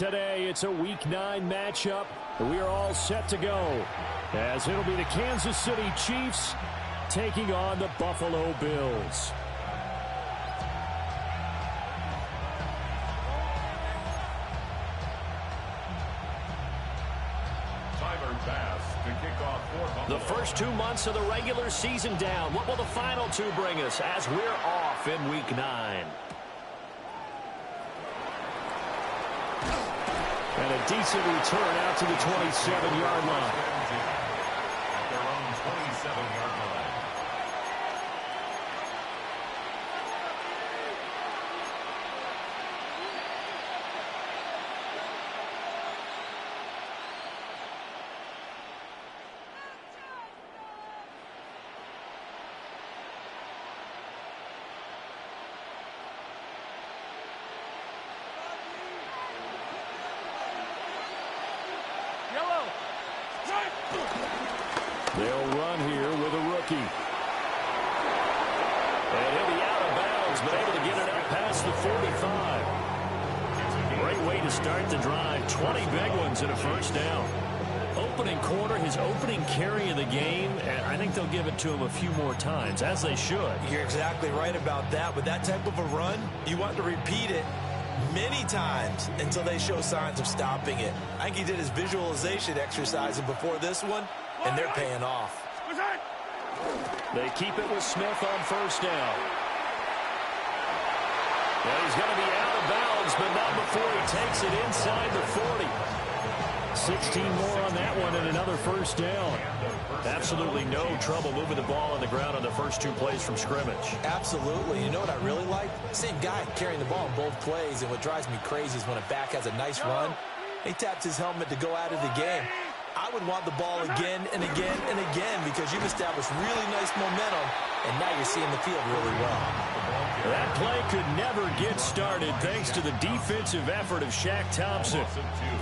today. It's a Week 9 matchup. We are all set to go, as it'll be the Kansas City Chiefs taking on the Buffalo Bills. The first 2 months of the regular season down. What will the final 2 bring us as we're off in Week 9? And a decent return out to the 27-yard line. At their own 27-yard line. They'll run here with a rookie. And he'll be out of bounds, but able to get it up past the 45. Great way to start the drive. 20 big ones and a first down. Opening quarter, his opening carry of the game, and I think they'll give it to him a few more times, as they should. You're exactly right about that. With that type of a run, you want to repeat it many times until they show signs of stopping it. I think he did his visualization exercise before this one, and they're paying off. They keep it with Smith on first down. Well, he's going to be out of bounds, but not before he takes it inside the 40. 16 more on that one and another first down. Absolutely no trouble moving the ball on the ground on the first 2 plays from scrimmage. Absolutely. You know what I really like? Same guy carrying the ball in both plays, and what drives me crazy is when a back has a nice run, he taps his helmet to go out of the game. I would want the ball again and again and again because you've established really nice momentum, and now you're seeing the field really well. That play could never get started thanks to the defensive effort of Shaq Thompson.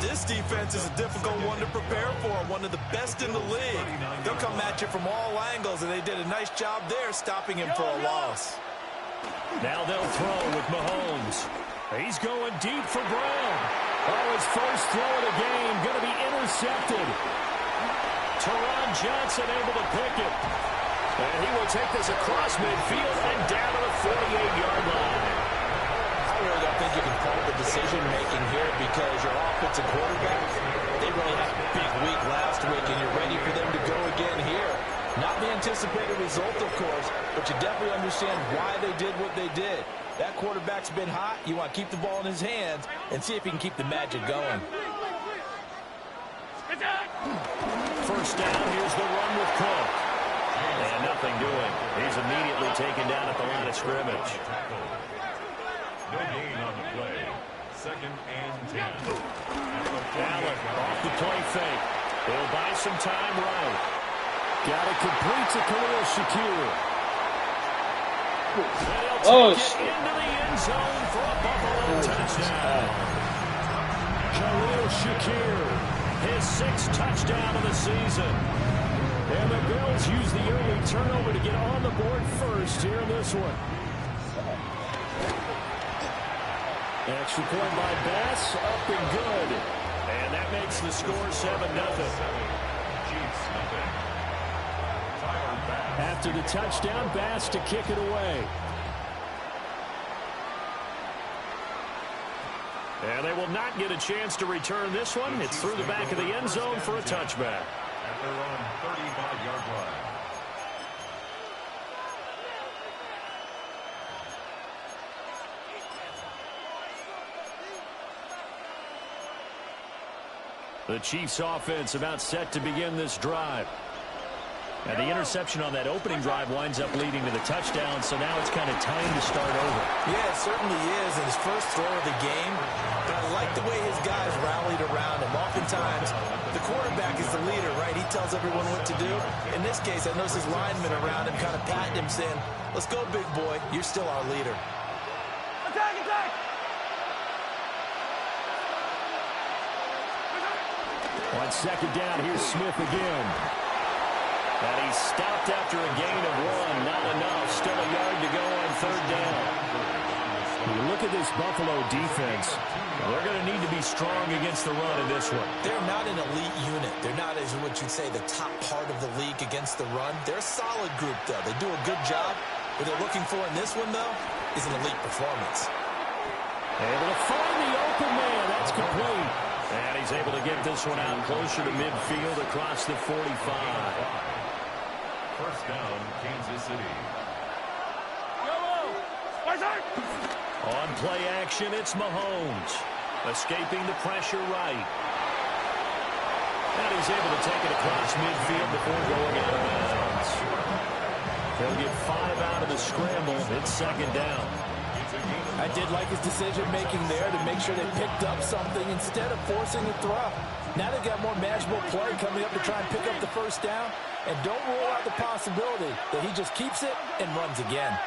This defense is a difficult one to prepare for, one of the best in the league. They'll come at you from all angles, and they did a nice job there stopping him for a loss. Now they'll throw with Mahomes. He's going deep for Brown. Oh, his first throw of the game going to be intercepted. Teron Johnson able to pick it. And he will take this across midfield and down to the 48-yard line. I really don't think you can fault the decision-making here because your offensive quarterback, they really had a big week last week, and you're ready for them to go again here. Not the anticipated result, of course, but you definitely understand why they did what they did. That quarterback's been hot. You want to keep the ball in his hands and see if he can keep the magic going. First down, here's the run with Cook. And nothing doing. He's immediately taken down at the line of scrimmage. No gain on the play. 2nd and 10. Allen off the play fake. He'll buy some time right. Got it complete to Khalil Shakir. Oh, into the end zone for a Buffalo touchdown. Khalil Shakir, his 6th touchdown of the season. And the Bills use the early turnover to get on the board first here in this one. Extra point by Bass, up and good. And that makes the score 7-0. After the touchdown, Bass to kick it away. And they will not get a chance to return this one. It's through the back of the end zone for a touchback. At their own 35-yard line. The Chiefs offense about set to begin this drive. And the interception on that opening drive winds up leading to the touchdown, so now it's kind of time to start over. Yeah, it certainly is, in his first throw of the game. But I like the way his guys rallied around him. Oftentimes, the quarterback is the leader, right? He tells everyone what to do. In this case, I noticed his linemen around him kind of patting him, saying, let's go, big boy. You're still our leader. Attack, attack! On second down, here's Smith again. And he stopped after a gain of 1. Not enough. Still a yard to go on third down. When you look at this Buffalo defense, they're going to need to be strong against the run in this one. They're not an elite unit. They're not, as what you'd say, the top part of the league against the run. They're a solid group, though. They do a good job. What they're looking for in this one, though, is an elite performance. Able to find the open man. That's complete. And he's able to get this one out closer to midfield across the 45. First down, Kansas City. On play action, it's Mahomes. Escaping the pressure right. And he's able to take it across midfield before going out of bounds. They'll get 5 out of the scramble. It's second down. I did like his decision-making there to make sure they picked up something instead of forcing a throw. Now they've got more manageable play coming up to try and pick up the first down. And don't rule out the possibility that he just keeps it and runs again.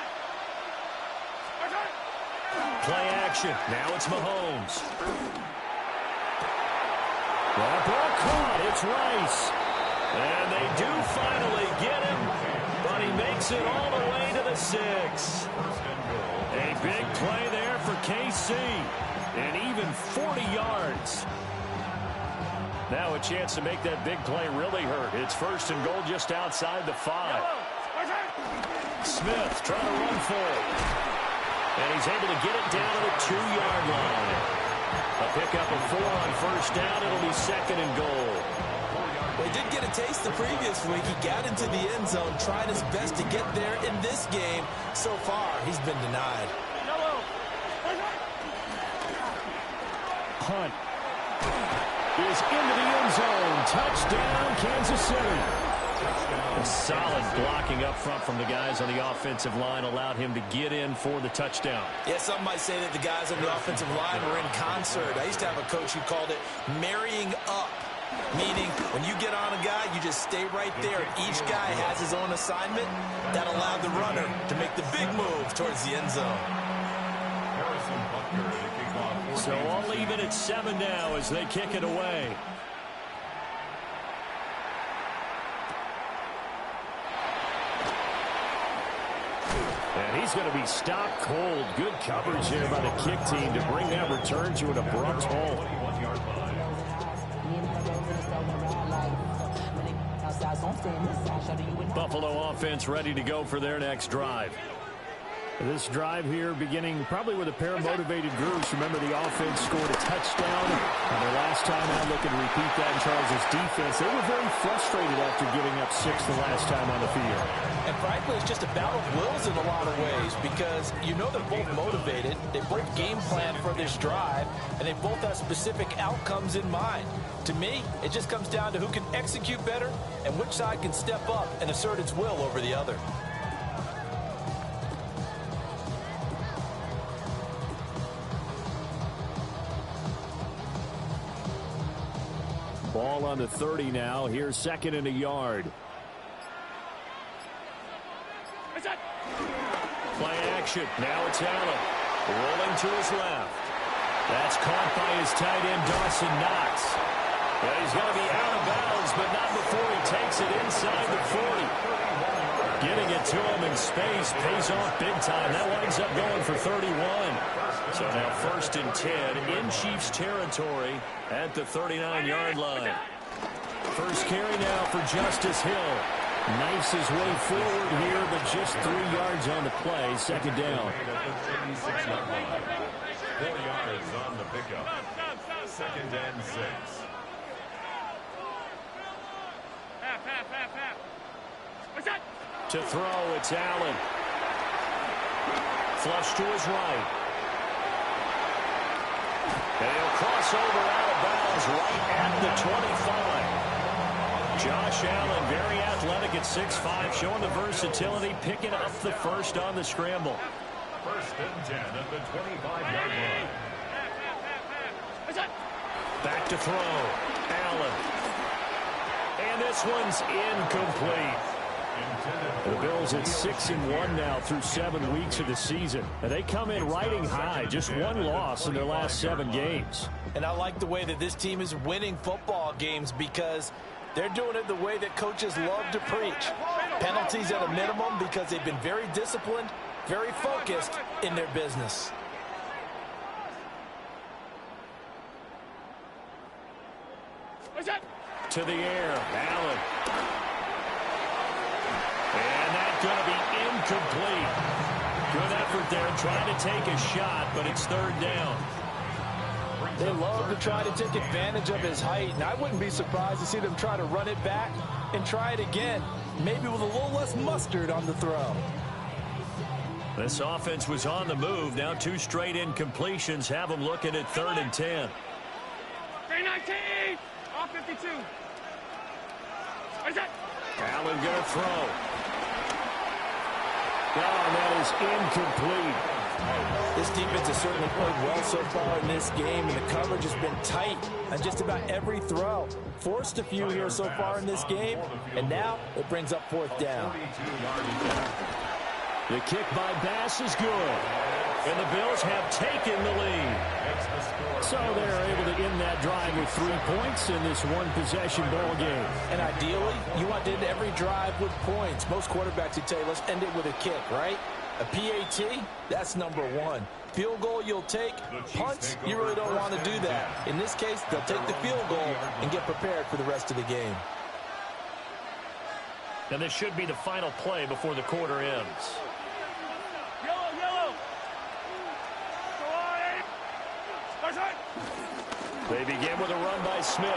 Play action. Now it's Mahomes. That ball caught. It's Rice. And they do finally get him, but he makes it all the way to the 6. A big play there for KC. And even 40 yards. Now a chance to make that big play really hurt. It's first and goal just outside the 5. Smith trying to run for it. And he's able to get it down to the 2-yard line. A pickup of 4 on first down. It'll be second and goal. Well, he did get a taste the previous week. He got into the end zone, tried his best to get there in this game. So far, he's been denied. Hunt is into the end zone. Touchdown, Kansas City. A solid blocking up front from the guys on the offensive line allowed him to get in for the touchdown. Yeah, some might say that the guys on the offensive line were in concert. I used to have a coach who called it marrying up, meaning when you get on a guy, you just stay right there. Each guy has his own assignment. That allowed the runner to make the big move towards the end zone. So I'll leave it at 7 now as they kick it away. And he's going to be stopped cold. Good coverage here by the kick team to bring that return to an abrupt halt. Buffalo offense ready to go for their next drive. This drive here beginning probably with a pair of motivated groups. Remember, the offense scored a touchdown on their last time out. Looking to repeat that in Charles' defense. They were very frustrated after giving up 6 the last time on the field. And frankly, it's just a battle of wills in a lot of ways because you know they're both motivated. They both game plan for this drive, and they both have specific outcomes in mind. To me, it just comes down to who can execute better and which side can step up and assert its will over the other. Ball on the 30 now. Here's second and a yard. Play action. Now it's Allen. Rolling to his left. That's caught by his tight end, Dawson Knox. And he's going to be out of bounds, but not before he takes it inside the 40. Getting it to him in space pays off big time. That winds up going for 31. So now first and 10 in Chiefs territory at the 39-yard line. First carry now for Justice Hill. Knifes his way forward here, but just 3 yards on the play. Second down. 4 yards on the pickup. Second and 6. To throw, it's Allen. Flush to his right. And he'll cross over out of bounds right at the 25. Josh Allen, very athletic at 6'5", showing the versatility, picking up the first on the scramble. First and 10 at the 25-yard line. Back to throw. Allen. And this one's incomplete. The Bills at 6-1 now through 7 weeks of the season. And they come in riding high, just 1 loss in their last 7 games. And I like the way that this team is winning football games because they're doing it the way that coaches love to preach. Penalties at a minimum because they've been very disciplined, very focused in their business. To the air, Allen. And that's going to be incomplete. Good effort there trying to take a shot, but it's third down. They love to try to take advantage of his height, and I wouldn't be surprised to see them try to run it back and try it again, maybe with a little less mustard on the throw. This offense was on the move. Now 2 straight incompletions have them looking at 3rd and 10. 319, off 52. Allen going to throw. Oh, that is incomplete. This defense has certainly played well so far in this game, and the coverage has been tight on just about every throw. Forced a few here so far in this game, and now it brings up 4th down. The kick by Bass is good. And the Bills have taken the lead. So they're able to end that drive with 3 points in this one-possession ball game. And ideally, you want to end every drive with points. Most quarterbacks would tell you, let's end it with a kick, right? A PAT, that's number 1. Field goal you'll take. Punts, you really don't want to do that. In this case, they'll take the field goal and get prepared for the rest of the game. And this should be the final play before the quarter ends. Yellow. They begin with a run by Smith.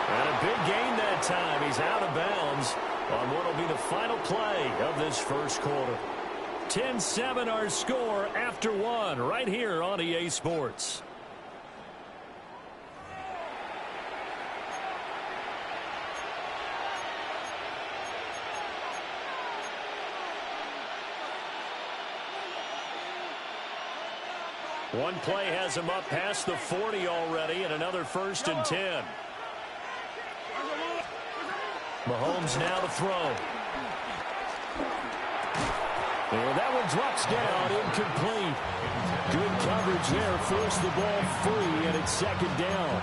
And a big gain that time. He's out of bounds on what will be the final play of this first quarter. 10-7 our score after 1 right here on EA Sports. One play has him up past the 40 already, and another 1st and 10. Mahomes now to throw. And that one drops down, incomplete. Good coverage there, forced the ball free, and it's 2nd down.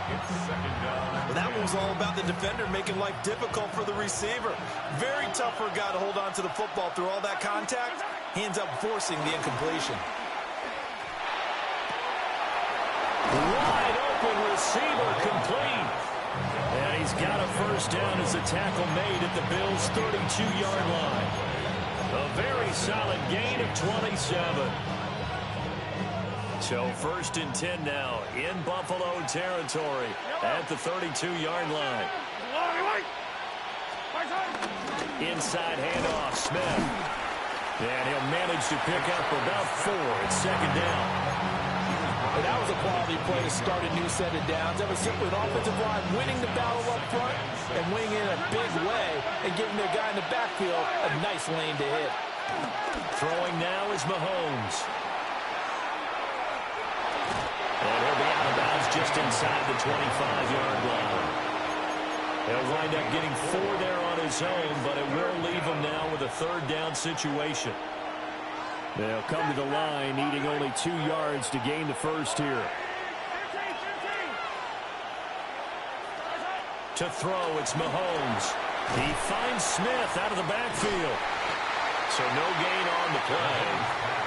Well, that one was all about the defender making life difficult for the receiver. Very tough for a guy to hold on to the football through all that contact. He ends up forcing the incompletion. Wide open receiver, complete. And he's got a 1st down as the tackle made at the Bills' 32-yard line. A very solid gain of 27. So 1st and 10 now in Buffalo territory at the 32-yard line. Inside handoff, Smith. And he'll manage to pick up about 4 at 2nd down. And that was a quality play to start a new set of downs. That was simply an offensive line winning the battle up front and winning in a big way and giving their guy in the backfield a nice lane to hit. Throwing now is Mahomes. And he'll be out of bounds just inside the 25-yard line. He'll wind up getting 4 there on his own, but it will leave him now with a 3rd down situation. They'll come to the line, needing only 2 yards to gain the 1st here. To throw, it's Mahomes. He finds Smith out of the backfield. So no gain on the play.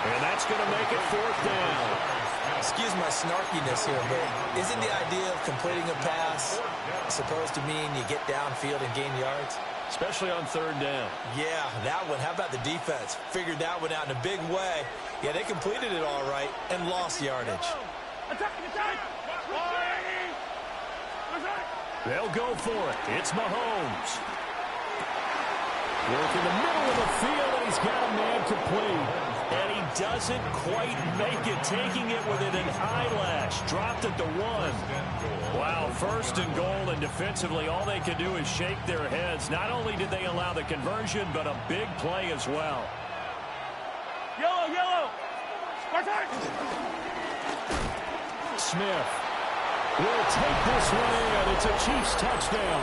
And that's going to make it 4th down. Excuse my snarkiness here, but isn't the idea of completing a pass supposed to mean you get downfield and gain yards? Especially on 3rd down. Yeah, that one. How about the defense? Figured that one out in a big way. Yeah, they completed it all right and lost yardage. They'll go for it. It's Mahomes. Work in the middle of the field, and he's got a man complete. And he doesn't quite make it, taking it within an eyelash. Dropped at the 1. Wow, 1st and goal, and defensively, all they can do is shake their heads. Not only did they allow the conversion, but a big play as well. Yellow. Smith will take this one in. It's a Chiefs touchdown.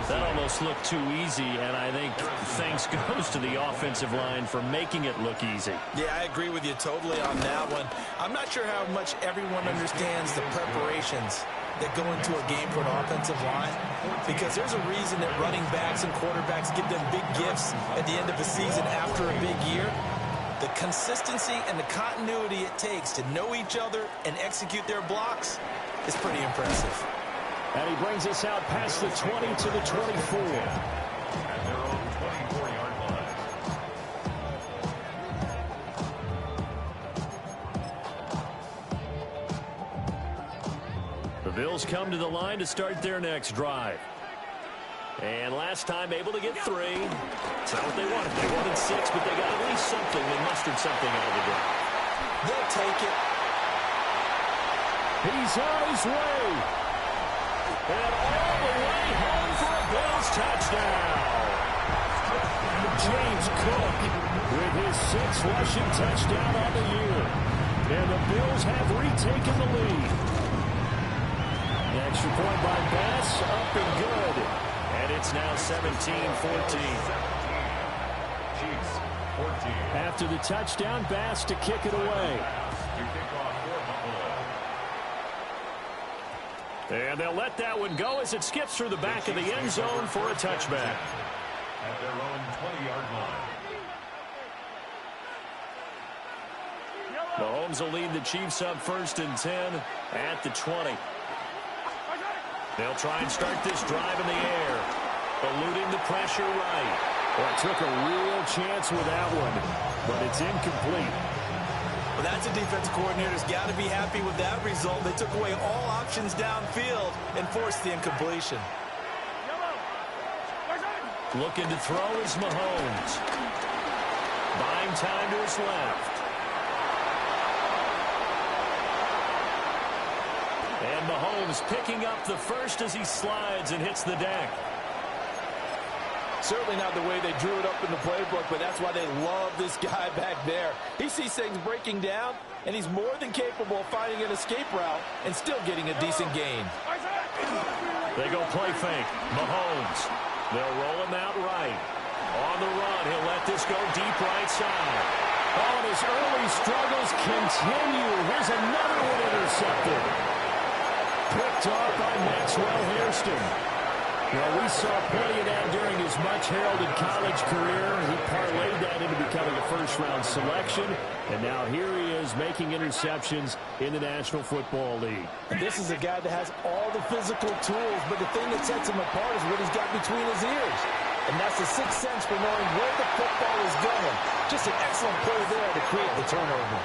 That almost looked too easy, and I think thanks goes to the offensive line for making it look easy. Yeah, I agree with you totally on that one. I'm not sure how much everyone understands the preparations that go into a game for an offensive line, because there's a reason that running backs and quarterbacks give them big gifts at the end of the season after a big year. The consistency and the continuity it takes to know each other and execute their blocks is pretty impressive. And he brings us out past the 20 to the 24. At their own 24-yard line. The Bills come to the line to start their next drive. And last time able to get 3. It's not what they wanted. They wanted 6, but they got at least something. They mustered something out of the game. They'll take it. He's on his way. And all the way home for a Bills touchdown. James Cook with his 6th rushing touchdown on the year. And the Bills have retaken the lead. The extra point by Bass, up and good. And it's now 17-14. Chiefs, 14. After the touchdown, Bass to kick it away. To kick off for Buffalo. And they'll let that one go as it skips through the back of the end zone for a touchback. At their own 20-yard line. Mahomes will lead the Chiefs up 1st and 10 at the 20. They'll try and start this drive in the air. Eluding the pressure right. Well, took a real chance with that one, but it's incomplete. Well, that's a defensive coordinator's got to be happy with that result. They took away all options downfield and forced the incompletion. Looking to throw is Mahomes. Buying time to his left. And Mahomes picking up the first as he slides and hits the deck. Certainly not the way they drew it up in the playbook, but that's why they love this guy back there. He sees things breaking down, and he's more than capable of finding an escape route and still getting a decent gain. They go play fake. Mahomes. They'll roll him out right. On the run, he'll let this go deep right side. Oh, and his early struggles continue. Here's another one intercepted. Picked off by Maxwell Hairston. Well, we saw plenty of that during his much-heralded college career. He parlayed that into becoming a first-round selection. And now here he is making interceptions in the National Football League. And this is a guy that has all the physical tools, but the thing that sets him apart is what he's got between his ears. And that's the sixth sense for knowing where the football is going. Just an excellent play there to create the turnover.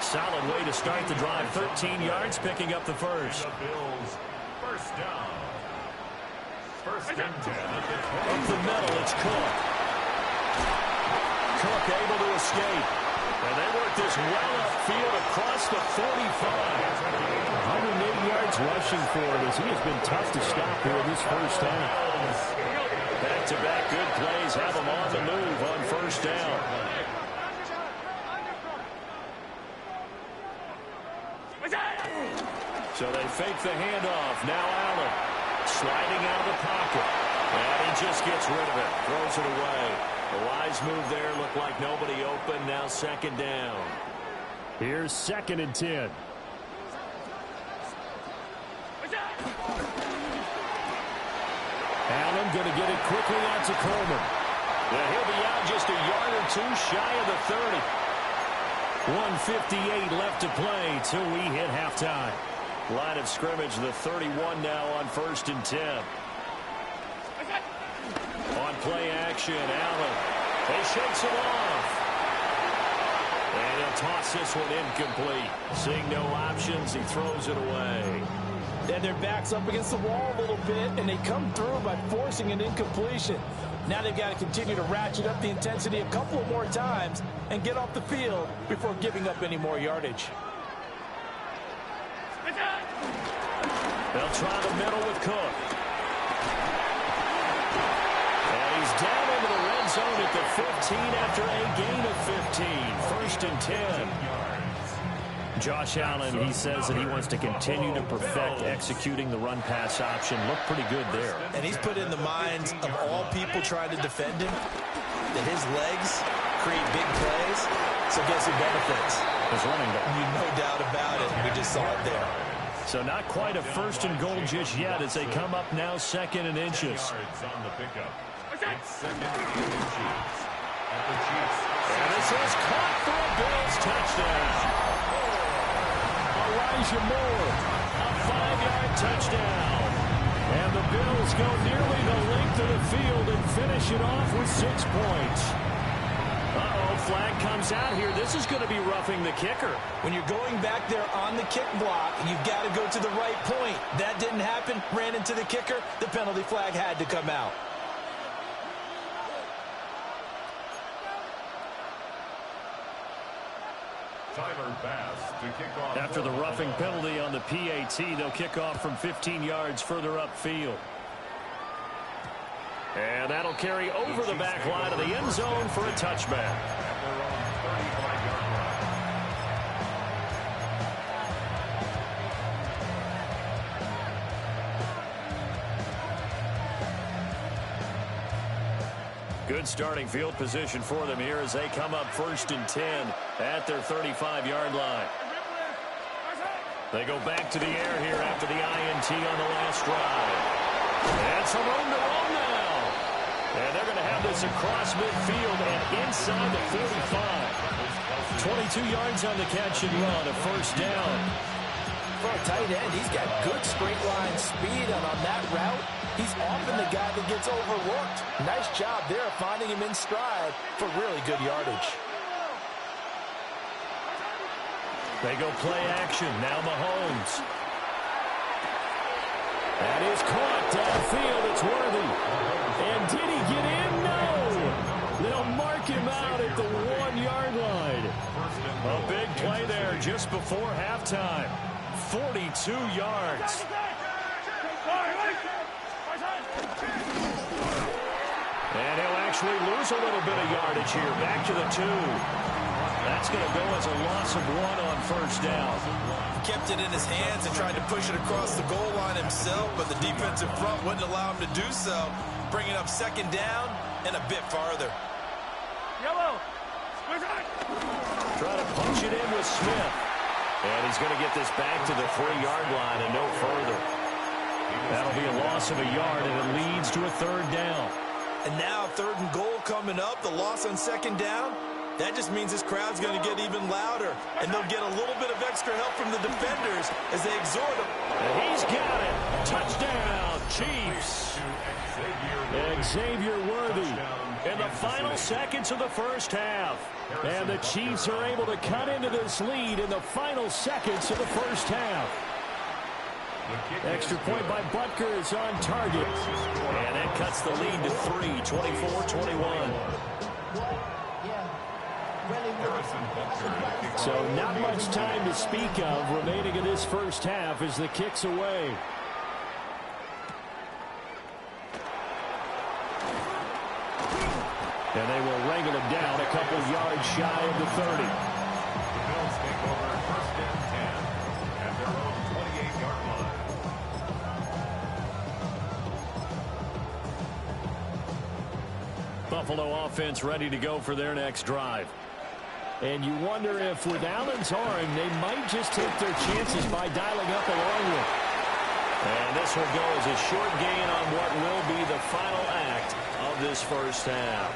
Solid way to start the drive. 13 yards, picking up the first. The Bills, first down. First and 10 at the 20. Up the middle, it's Cook. Cook able to escape. And they work this well upfield across the 45. 180 yards rushing for it as he has been tough to stop here in this first half. Back-to-back good plays have him on the move on first down. So they fake the handoff. Now Allen sliding out of the pocket. And he just gets rid of it. Throws it away. A wise move there. Looked like nobody open. Now second down. Here's 2nd and 10. Allen going to get it quickly out to Coleman. Yeah, he'll be out just a yard or two shy of the 30. 1:58 left to play till we hit halftime. Line of scrimmage, the 31 now on 1st and 10. On play action, Allen. He shakes it off. And he'll toss this one incomplete. Seeing no options, he throws it away. And their back's up against the wall a little bit, and they come through by forcing an incompletion. Now they've got to continue to ratchet up the intensity a couple of more times and get off the field before giving up any more yardage. They'll try the middle with Cook. And he's down into the red zone at the 15 after a gain of 15. 1st and 10. Josh Allen, he says that he wants to continue to perfect executing the run-pass option. Looked pretty good there. And he's put in the minds of all people trying to defend him that his legs create big plays. So guess who benefits? His running back. No doubt about it. We just saw it there. So not quite a 1st and goal just yet as they come up now 2nd and inches. Yards on the pickup. It's 2nd and inches. At the Chiefs. And this is caught for a Bills touchdown. Elijah Moore, a 5-yard touchdown. And the Bills go nearly the length of the field and finish it off with 6 points. Uh-oh, flag comes out here. This is going to be roughing the kicker. When you're going back there on the kick block, you've got to go to the right point. That didn't happen. Ran into the kicker. The penalty flag had to come out. Tyler Bass to kick off. After the roughing penalty on the PAT, they'll kick off from 15 yards further upfield. And that'll carry over the back line of the end zone for a touchback. At their own 35-yard line. Good starting field position for them here as they come up 1st and 10 at their 35-yard line. They go back to the air here after the INT on the last drive. And some room to roll now. And they're going to have this across midfield and inside the 45. 22 yards on the catch and run, a 1st down. For a tight end, he's got good straight line speed, and on that route, he's often the guy that gets overlooked. Nice job there finding him in stride for really good yardage. They go play action. Now Mahomes. That is caught downfield. It's Worthy. And did he get in? No. They'll mark him out at the 1-yard line. A big play there just before halftime. 42 yards. And he'll actually lose a little bit of yardage here. Back to the 2. That's going to go as a loss of 1 on 1st down. Kept it in his hands and tried to push it across the goal line himself, but the defensive front wouldn't allow him to do so, bringing up 2nd down and a bit farther. Yellow. Try to punch it in with Smith. And he's going to get this back to the 3-yard line and no further. That'll be a loss of a yard, and it leads to a 3rd down. And now 3rd and goal coming up, the loss on 2nd down. That just means this crowd's going to get even louder, and they'll get a little bit of extra help from the defenders as they exhort him. And he's got it. Touchdown, Chiefs. Xavier Worthy in the final seconds of the 1st half. And the Chiefs are able to cut into this lead in the final seconds of the 1st half. Extra point by Butker is on target. And that cuts the lead to 3, 24-21. So not much time to speak of remaining in this 1st half as the kick's away. And they will wrangle him down a couple yards shy of the 30. The Bills take over 1st and 10 at their own 28-yard line. Buffalo offense ready to go for their next drive. And you wonder if with Allen's arm, they might just take their chances by dialing up a long one. And this will go as a short gain on what will be the final act of this 1st half.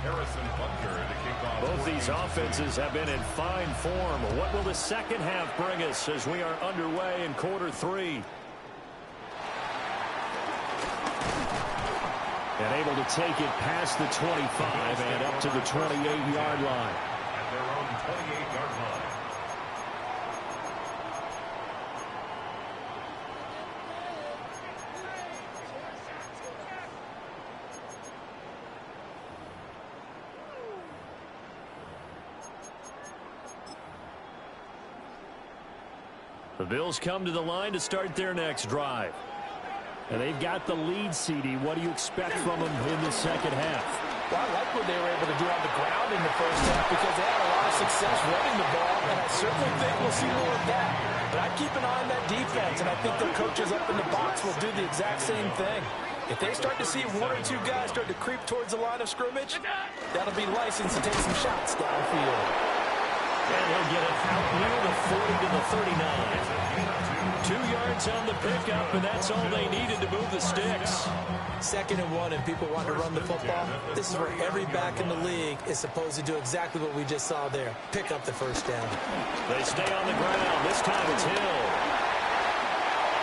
Harrison Butker to kick off. Both these offenses have been in fine form. What will the 2nd half bring us as we are underway in quarter 3? And able to take it past the 25 and up to the 28-yard line. At their own 28-yard line. The Bills come to the line to start their next drive. And they've got the lead, CD. What do you expect from them in the 2nd half? Well, I like what they were able to do on the ground in the 1st half because they had a lot of success running the ball, and I certainly think we'll see more of that. But I keep an eye on that defense, and I think their coaches up in the box will do the exact same thing. If they start to see 1 or 2 guys start to creep towards the line of scrimmage, that'll be license to take some shots downfield. And he'll get it out near the 40 to the 39. 2 yards on the pickup, and that's all they needed to move the sticks. 2nd and 1, and people want to run the football. This is where every back in the league is supposed to do exactly what we just saw there. Pick up the first down. They stay on the ground. This time it's Hill.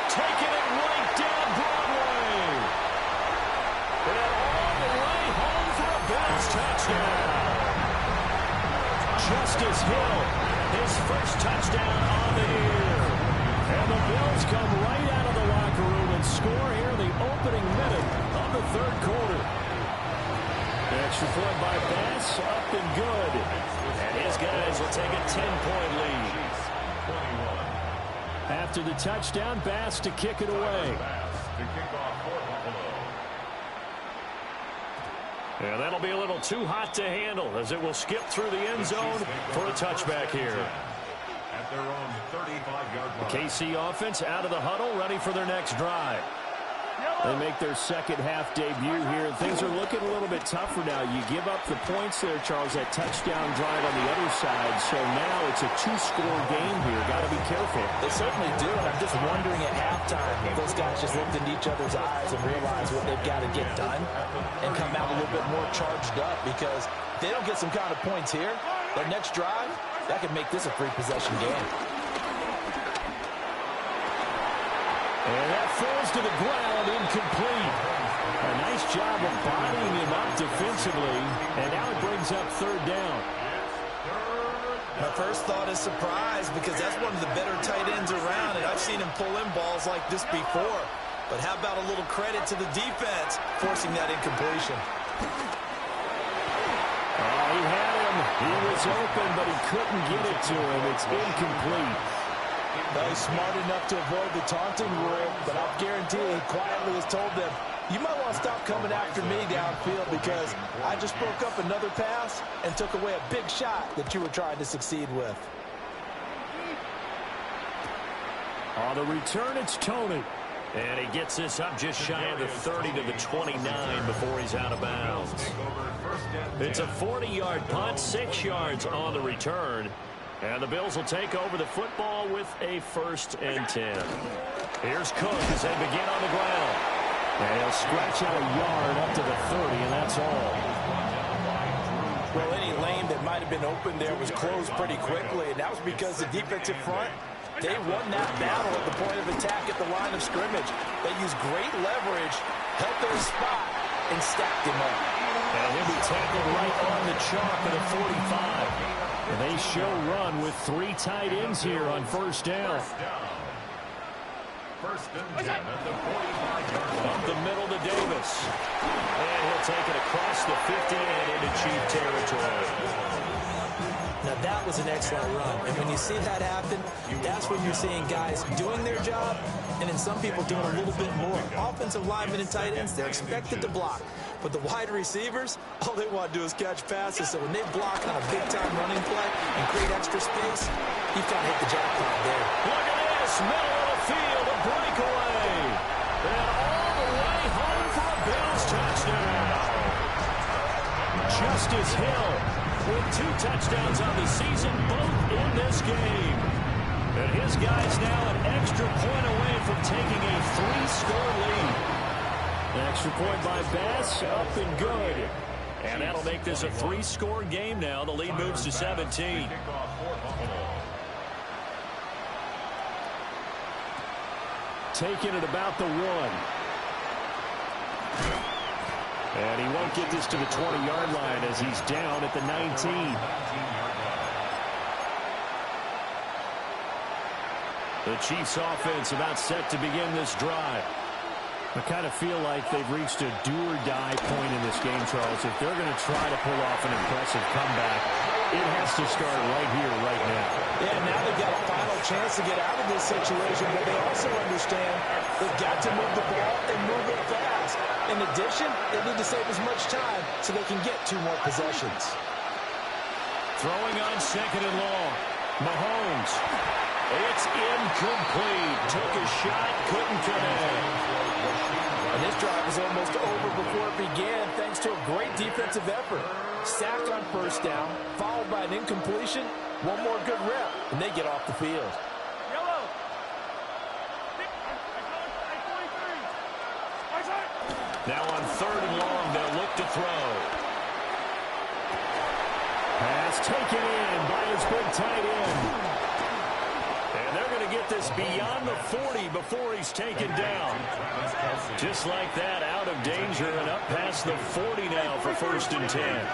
Taking it right down Broadway. And all the way home for a Bills touchdown. Justice Hill, his first touchdown on the year. And the Bills come right out of the locker room and score here in the opening minute of the 3rd quarter. The extra point by Bass, up and good. And his guys will take a 10-point lead. After the touchdown, Bass to kick it away. And that'll be a little too hot to handle as it will skip through the end zone for a touchback here. At their own 35-yard line. The KC offense out of the huddle, ready for their next drive. They make their second half debut here. Things are looking a little bit tougher now. You give up the points there, Charles, that touchdown drive on the other side. So now it's a 2-score game here. Got to be careful. They certainly do, and I'm just wondering at halftime if those guys just looked into each other's eyes and realized what they've got to get done and come out a little bit more charged up, because if they don't get some kind of points here, their next drive, that could make this a 3-possession game. And that falls to the ground, incomplete. A nice job of bodying him up defensively, and now it brings up 3rd down. My first thought is surprise, because that's one of the better tight ends around, and I've seen him pull in balls like this before. But how about a little credit to the defense forcing that incompletion? He had him. He was open, but he couldn't get it to him. It's incomplete. Well, he's smart enough to avoid the taunting rule, but I guarantee he quietly has told them, you might want to stop coming after me downfield, because I just broke up another pass and took away a big shot that you were trying to succeed with. On the return, it's Tony. And he gets this up just shy of the 30 to the 29 before he's out of bounds. It's a 40-yard punt, 6 yards on the return. And the Bills will take over the football with a 1st and 10. Here's Cook as they begin on the ground. And he'll scratch out a yard up to the 30, and that's all. Well, any lane that might have been open there was closed pretty quickly, and that was because the defensive front, they won that battle at the point of attack at the line of scrimmage. They used great leverage, held their spot, and stacked him up. And he'll be tackled right on the chalk at a 45. And they show run with 3 tight ends here on 1st down. 1st and 10 at the 45-yard line. Up the middle to Davis. And he'll take it across the 50 and into Chief territory. Now that was an excellent run, and when you see that happen, that's when you're seeing guys doing their job, and then some people doing a little bit more. Offensive linemen and tight ends, they're expected to block. But the wide receivers, all they want to do is catch passes. So when they block on a big-time running play and create extra space, you've got to hit the jackpot there. Look at this, middle of the field, a breakaway. And all the way home for a Bills touchdown. Justice Hill with 2 touchdowns on the season, both in this game. And his guys now an extra point away from taking a 3-score lead. An extra point by Bass, up and good. And that'll make this a 3-score game now. The lead moves to 17. Taking it about the 1. And he won't get this to the 20-yard line as he's down at the 19. The Chiefs offense about set to begin this drive. I kind of feel like they've reached a do-or-die point in this game, Charles. If they're going to try to pull off an impressive comeback, it has to start right here, right now. Yeah, now they've got a final chance to get out of this situation, but they also understand they've got to move the ball and move it fast. In addition, they need to save as much time so they can get 2 more possessions. Throwing on 2nd and long. Mahomes. It's incomplete. Took a shot, couldn't connect. this drive is almost over before it began thanks to a great defensive effort. Sack on first down, followed by an incompletion. One more good rep, and they get off the field. Yellow. Now on 3rd and long, they'll look to throw. Pass taken in by his big tight end. And they're going to get this beyond the 40 before he's taken down. Just like that, out of danger and up past the 40 now for 1st and 10.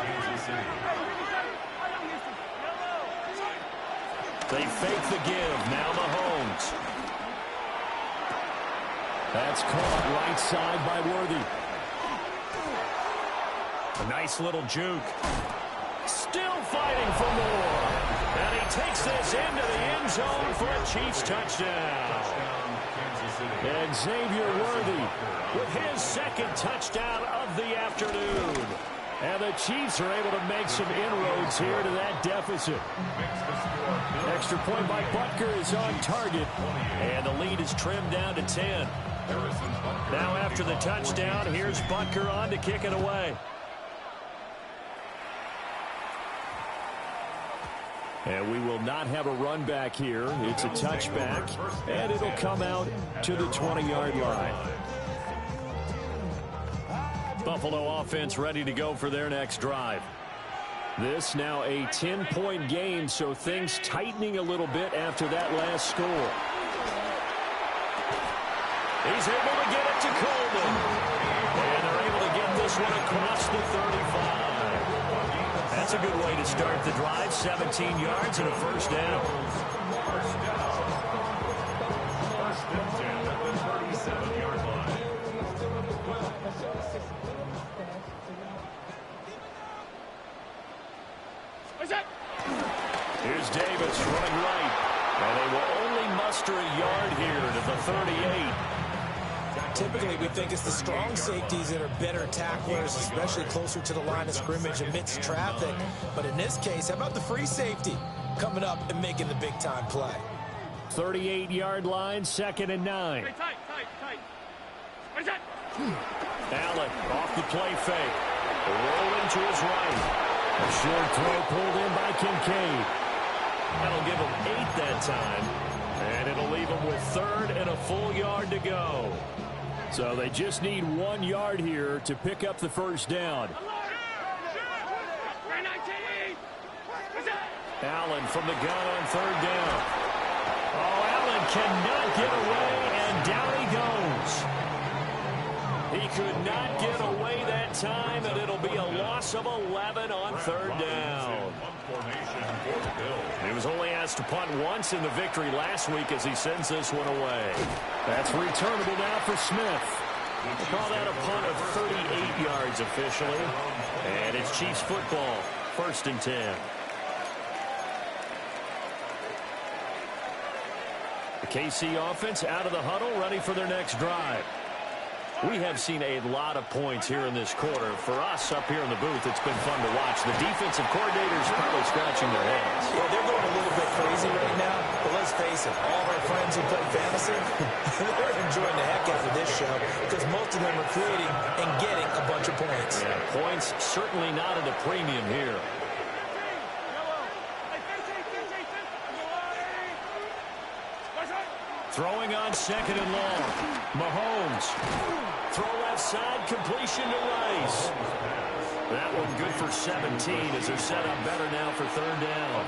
They fake the give. Now Mahomes. That's caught right side by Worthy. A nice little juke. Still fighting for more. And he takes this into the end zone for a Chiefs touchdown. And Xavier Worthy With his 2nd touchdown of the afternoon. And the Chiefs are able to make some inroads here to that deficit. Extra point by Butker is on target. And the lead is trimmed down to 10. Now after the touchdown, here's Butker on to kick it away. And we will not have a run back here. It's a touchback, and it'll come out to the 20-yard line. Buffalo offense ready to go for their next drive. This now a 10-point game, so things tightening a little bit after that last score. He's able to get it to Coleman. And they're able to get this one across the 35. That's a good way to start the drive. 17 yards and a 1st down. First and 10 at the 37-yard line. Here's Davis running right. And they will only muster a yard here to the 38. Typically, we think it's the strong safeties that are better tacklers, especially closer to the line of scrimmage amidst traffic. But in this case, how about the free safety coming up and making the big-time play? 38-yard line, 2nd and 9. Tight. Allen off the play fake. Rolling to his right. A short throw pulled in by Kincaid. That'll give him 8 that time. And it'll leave him with 3rd and a full yard to go. So they just need 1 yard here to pick up the 1st down. Allen from the gun on 3rd down. Oh, Allen cannot get away, and down he goes. He could not get away that time, and it'll be a loss of 11 on 3rd down. He was only asked to punt once in the victory last week as he sends this one away. That's returnable now for Smith. We'll call that a punt of 38 yards officially. And it's Chiefs football, 1st and 10. The KC offense out of the huddle, ready for their next drive. We have seen a lot of points here in this quarter. For us up here in the booth, it's been fun to watch. The defensive coordinators probably scratching their heads. Yeah, they're going a little bit crazy right now. But let's face it, all of our friends who play fantasy, they're enjoying the heck out of this show because most of them are creating and getting a bunch of points. Yeah, points certainly not at a premium here. Throwing on 2nd and long. Mahomes. Throw left side, completion to Rice. That one good for 17 as they're set up better now for 3rd down.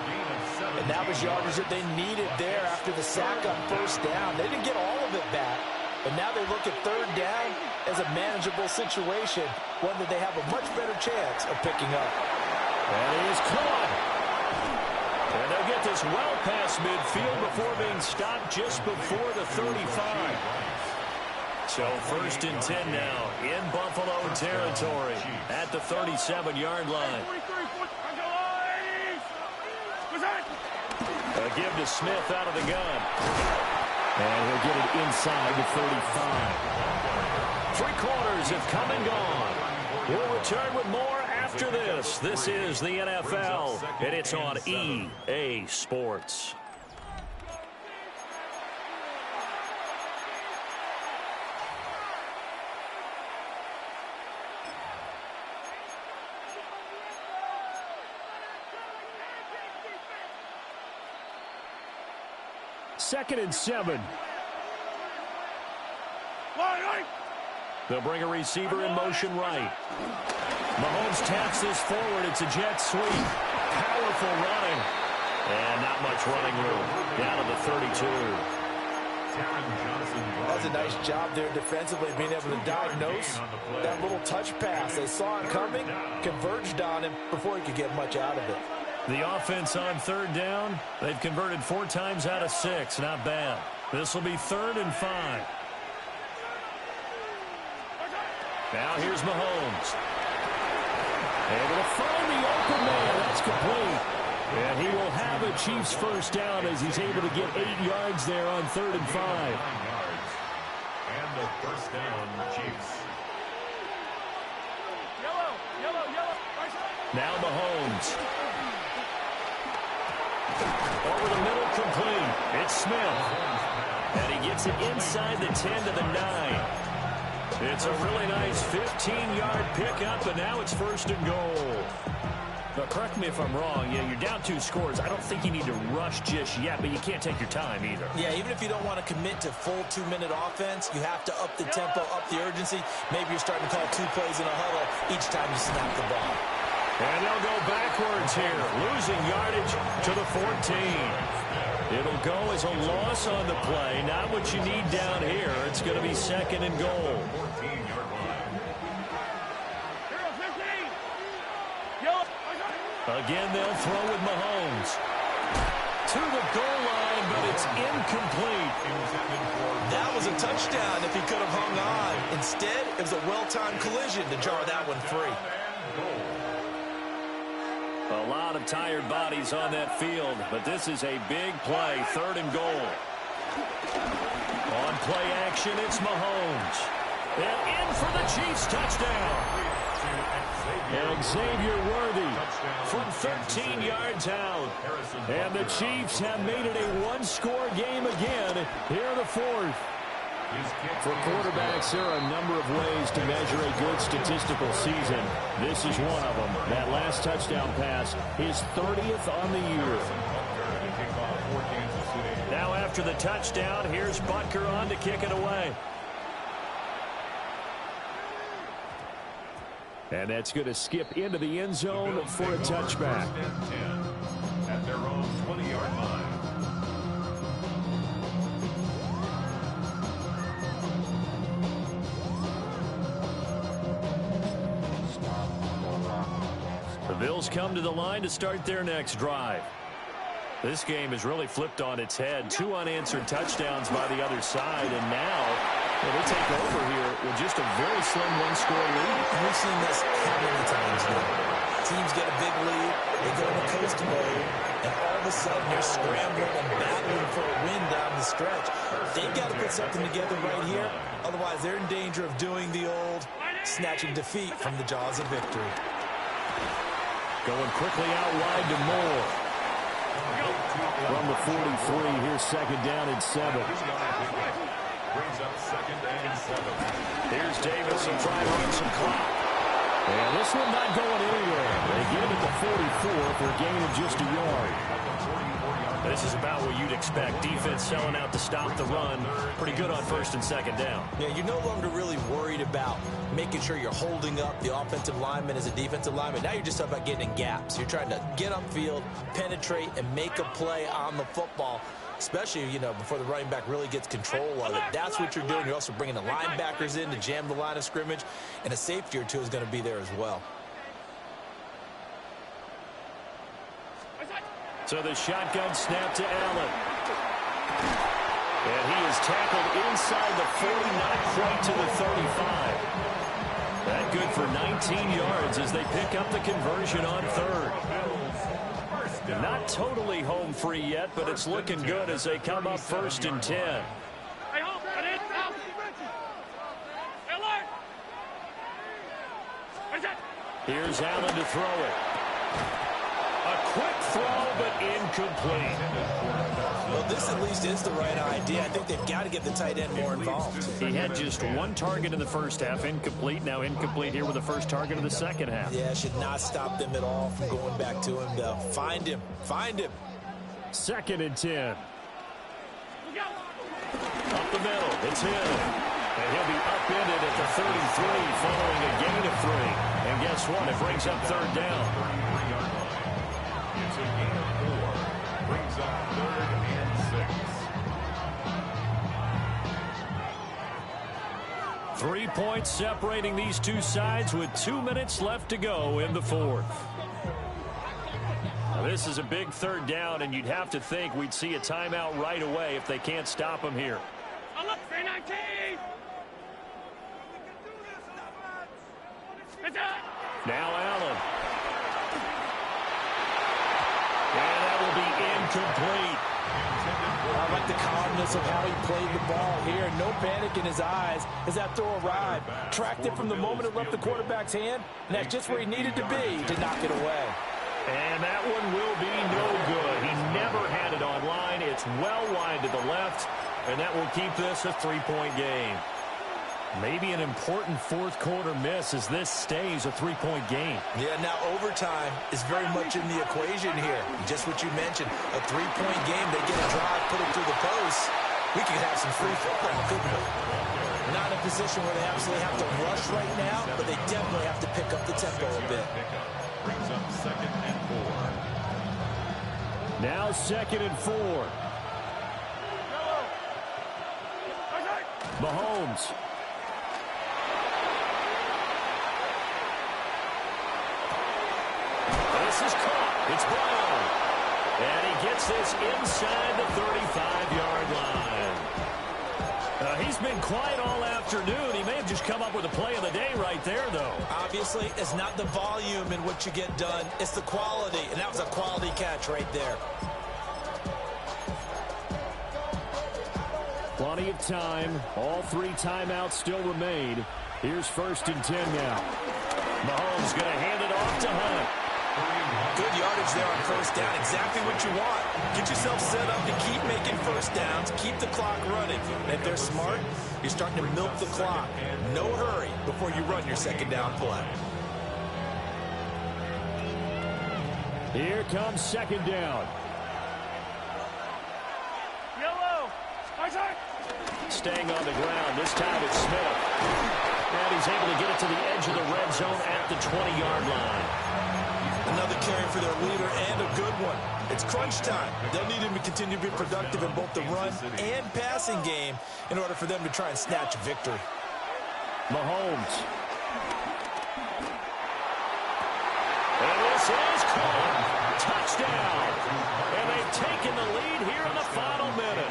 And that was yardage that they needed there after the sack on 1st down. They didn't get all of it back, but now they look at 3rd down as a manageable situation, one that they have a much better chance of picking up. And he is caught. And they'll get this well past midfield before being stopped just before the 35. So 1st and 10 now in Buffalo territory at the 37-yard line. A give to Smith out of the gun. And he'll get it inside the 35. 3 quarters have come and gone. We'll return with more after this. This is the NFL, and it's on EA Sports. 2nd and 7. They'll bring a receiver in motion right. Mahomes taps this forward. It's a jet sweep. Powerful running. And not much running room. Down to the 32. That's a nice job there defensively, being able to diagnose that little touch pass. They saw it coming, converged on him before he could get much out of it. The offense on 3rd down, they've converted 4 times out of 6. Not bad. This will be 3rd and 5. Now here's Mahomes. Able to find the open man. That's complete. And he will have a Chiefs first down as he's able to get 8 yards there on 3rd and 5. And the first down, Chiefs. Now Mahomes. Over the middle, complete. It's Smith. And he gets it inside the 10 to the 9. It's a really nice 15-yard pickup, and now it's 1st and goal. But correct me if I'm wrong. Yeah, you're down 2 scores. I don't think you need to rush just yet, but you can't take your time either. Yeah, even if you don't want to commit to full 2-minute offense, you have to up the tempo, up the urgency. Maybe you're starting to call 2 plays in a huddle each time you snap the ball. And they'll go backwards here, losing yardage to the 14. It'll go as a loss on the play. Not what you need down here. It's going to be 2nd and goal. 14-yard line. Again, they'll throw with Mahomes. To the goal line, but it's incomplete. That was a touchdown if he could have hung on. Instead, it was a well-timed collision to jar that one free. A lot of tired bodies on that field, but this is a big play, 3rd and goal. On play action, it's Mahomes. And in for the Chiefs touchdown. And Xavier Worthy from 13 yards out. And the Chiefs have made it a 1-score game again here in the 4th. For quarterbacks, there are a number of ways to measure a good statistical season. This is one of them. That last touchdown pass, his 30th on the year. Now after the touchdown, here's Butker on to kick it away. And that's going to skip into the end zone for a touchback. At their own 20-yard line. The Bills come to the line to start their next drive. This game has really flipped on its head. 2 unanswered touchdowns by the other side, and now they take over here with just a very slim 1-score lead. We've seen this how many times now. Teams get a big lead, they go into coast mode, and all of a sudden they're scrambling and battling for a win down the stretch. They've got to put something together right here, otherwise they're in danger of doing the old snatching defeat from the jaws of victory. Going quickly out wide to Moore. From the 43, here's 2nd down and 7. Brings up 2nd and 7. Here's Davis and trying to run some clock. And this one not going anywhere. They get him at the 44 for a gain of just a yard. This is about what you'd expect. Defense selling out to stop the run. Pretty good on 1st and 2nd down. Yeah, you're no longer really worried about making sure you're holding up the offensive lineman as a defensive lineman. Now you're just about getting in gaps. You're trying to get upfield, penetrate, and make a play on the football, especially, before the running back really gets control of it. That's what you're doing. You're also bringing the linebackers in to jam the line of scrimmage, and a safety or two is going to be there as well. So the shotgun snap to Allen. And he is tackled inside the 40, not quite to the 35. That good for 19 yards as they pick up the conversion on 3rd. Not totally home free yet, but it's looking good as they come up 1st and 10. Here's Allen to throw it. A quick throw, but incomplete. Well, this at least is the right idea. I think they've got to get the tight end more involved. He had just 1 target in the first half, incomplete. Now incomplete here with the first target of the second half. Yeah, should not stop them at all from going back to him, though. Find him. Find him. 2nd and 10. Up the middle, it's in. And he'll be upended at the 33 following a gain of 3. And guess what? It brings up third down. It's a gain of 4. Brings up 3rd and 6. 3 points separating these two sides with 2 minutes left to go in the fourth. Now, this is a big third down, and you'd have to think we'd see a timeout right away if they can't stop him here. Now Allen. And that will be incomplete. I like the calmness of how he played the ball here. No panic in his eyes as that throw arrived. Tracked it from the moment it left the quarterback's hand, and that's just where he needed to be to knock it away. And that one will be no good. He never had it on line. It's well wide to the left, and that will keep this a 3-point game. Maybe an important fourth quarter miss as this stays a 3-point game. Yeah, now overtime is very much in the equation here. Just what you mentioned, a 3-point game. They get a drive, put it through the post. We could have some free football, couldn't we? Not in a position where they absolutely have to rush right now, but they definitely have to pick up the tempo a bit. Brings up 2nd and 4. Now 2nd and 4. Mahomes. This is caught. It's Brown. And he gets this inside the 35-yard line. He's been quiet all afternoon. He may have just come up with a play of the day right there, though. Obviously, it's not the volume in what you get done. It's the quality, and that was a quality catch right there. Plenty of time. All 3 timeouts still remain. Here's 1st and 10 now. Mahomes going to hand it off to Hunt. Good yardage there on 1st down. Exactly what you want. Get yourself set up to keep making 1st downs. Keep the clock running. And if they're smart, you're starting to milk the clock. No hurry before you run your 2nd down play. Here comes 2nd down. Staying on the ground. This time it's Smith. And he's able to get it to the edge of the red zone at the 20-yard line. Another carry for their leader and a good one. It's crunch time. They'll need him to continue to be productive in both the run and passing game in order for them to try and snatch a victory. Mahomes. And this is caught. Touchdown. And they've taken the lead here in the final minute.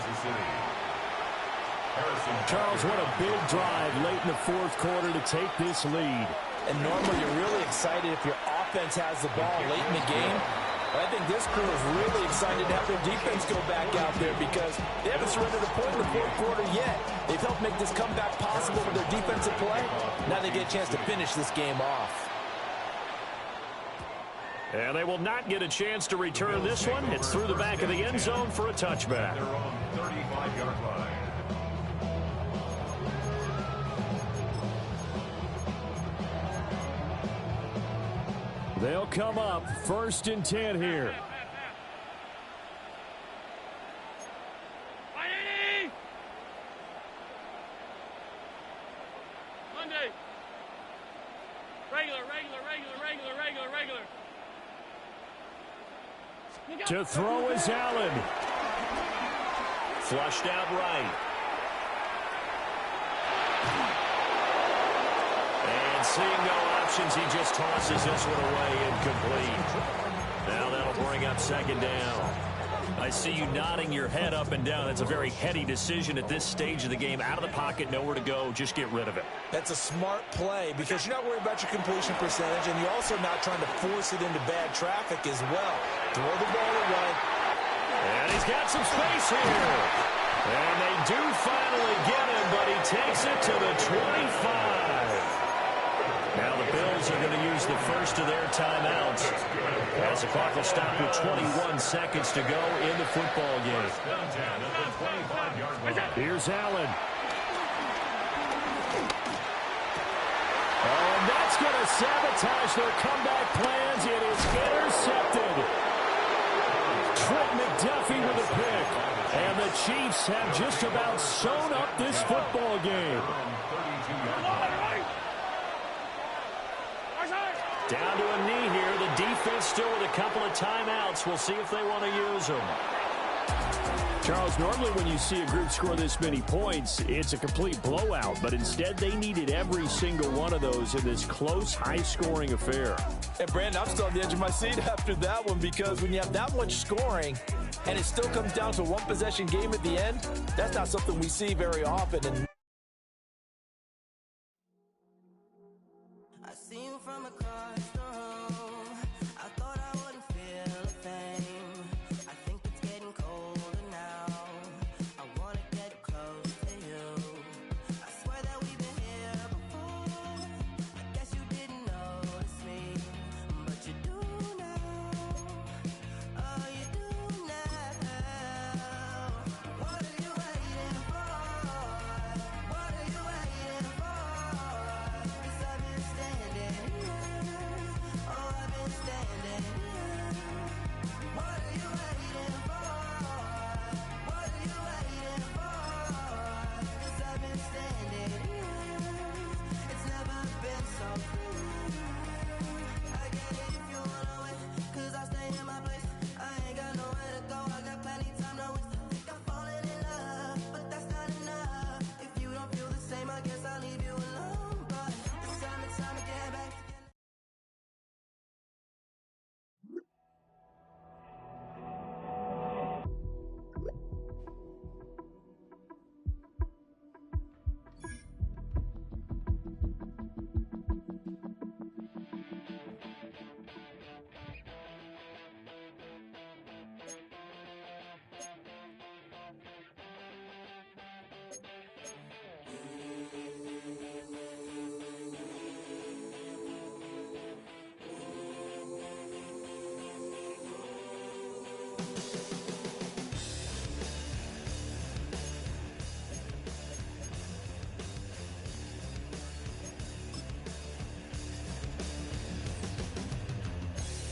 Charles, what a big drive late in the fourth quarter to take this lead. And normally you're really excited if your offense has the ball late in the game. But I think this crew is really excited to have their defense go back out there because they haven't surrendered a point in the fourth quarter yet. They've helped make this comeback possible with their defensive play. Now they get a chance to finish this game off. And they will not get a chance to return this one. It's through the back of the end zone for a touchback. Their own 35-yard line. They'll come up 1st and 10 here. Monday. Regular. To throw is Allen. Flushed out right. And seeing no options, he just tosses this one away incomplete. Now that'll bring up 2nd down. I see you nodding your head up and down. That's a very heady decision at this stage of the game. Out of the pocket, nowhere to go. Just get rid of it. That's a smart play because you're not worried about your completion percentage, and you're also not trying to force it into bad traffic as well. Throw the ball away. And he's got some space here. And they do finally get him, but he takes it to the 25. Now the Bills are going to use the first of their timeouts as the clock will stop with 21 seconds to go in the football game. Here's Allen. Oh, and that's going to sabotage their comeback plans. It is intercepted. Trent McDuffie with a pick. And the the Chiefs have just about sewn up this football game. Down to a knee here. The defense still with a couple of timeouts. We'll see if they want to use them. Charles, normally when you see a group score this many points, it's a complete blowout. But instead, they needed every single one of those in this close, high-scoring affair. And, Brandon, I'm still on the edge of my seat after that one because when you have that much scoring and it still comes down to a one-possession game at the end, that's not something we see very often. And I see you from across the room. I thought I wouldn't feel a thing. I think it's getting colder now. I wanna get close to you. I swear that we've been here before. I guess you didn't notice me, but you do now. Oh, you do now. What are you waiting for? What are you waiting for? 'Cause I've been standing here. Oh, I've been standing here. What are you waiting for? What are you waiting for? 'Cause I've been standing here. It's never been so free. I get it if you wanna wait, 'cause I stay in my place. I ain't got nowhere to go. I got plenty time to waste. I think I'm falling in love, but that's not enough. If you don't feel the same, I guess I'll leave you alone. But it's time to get back together.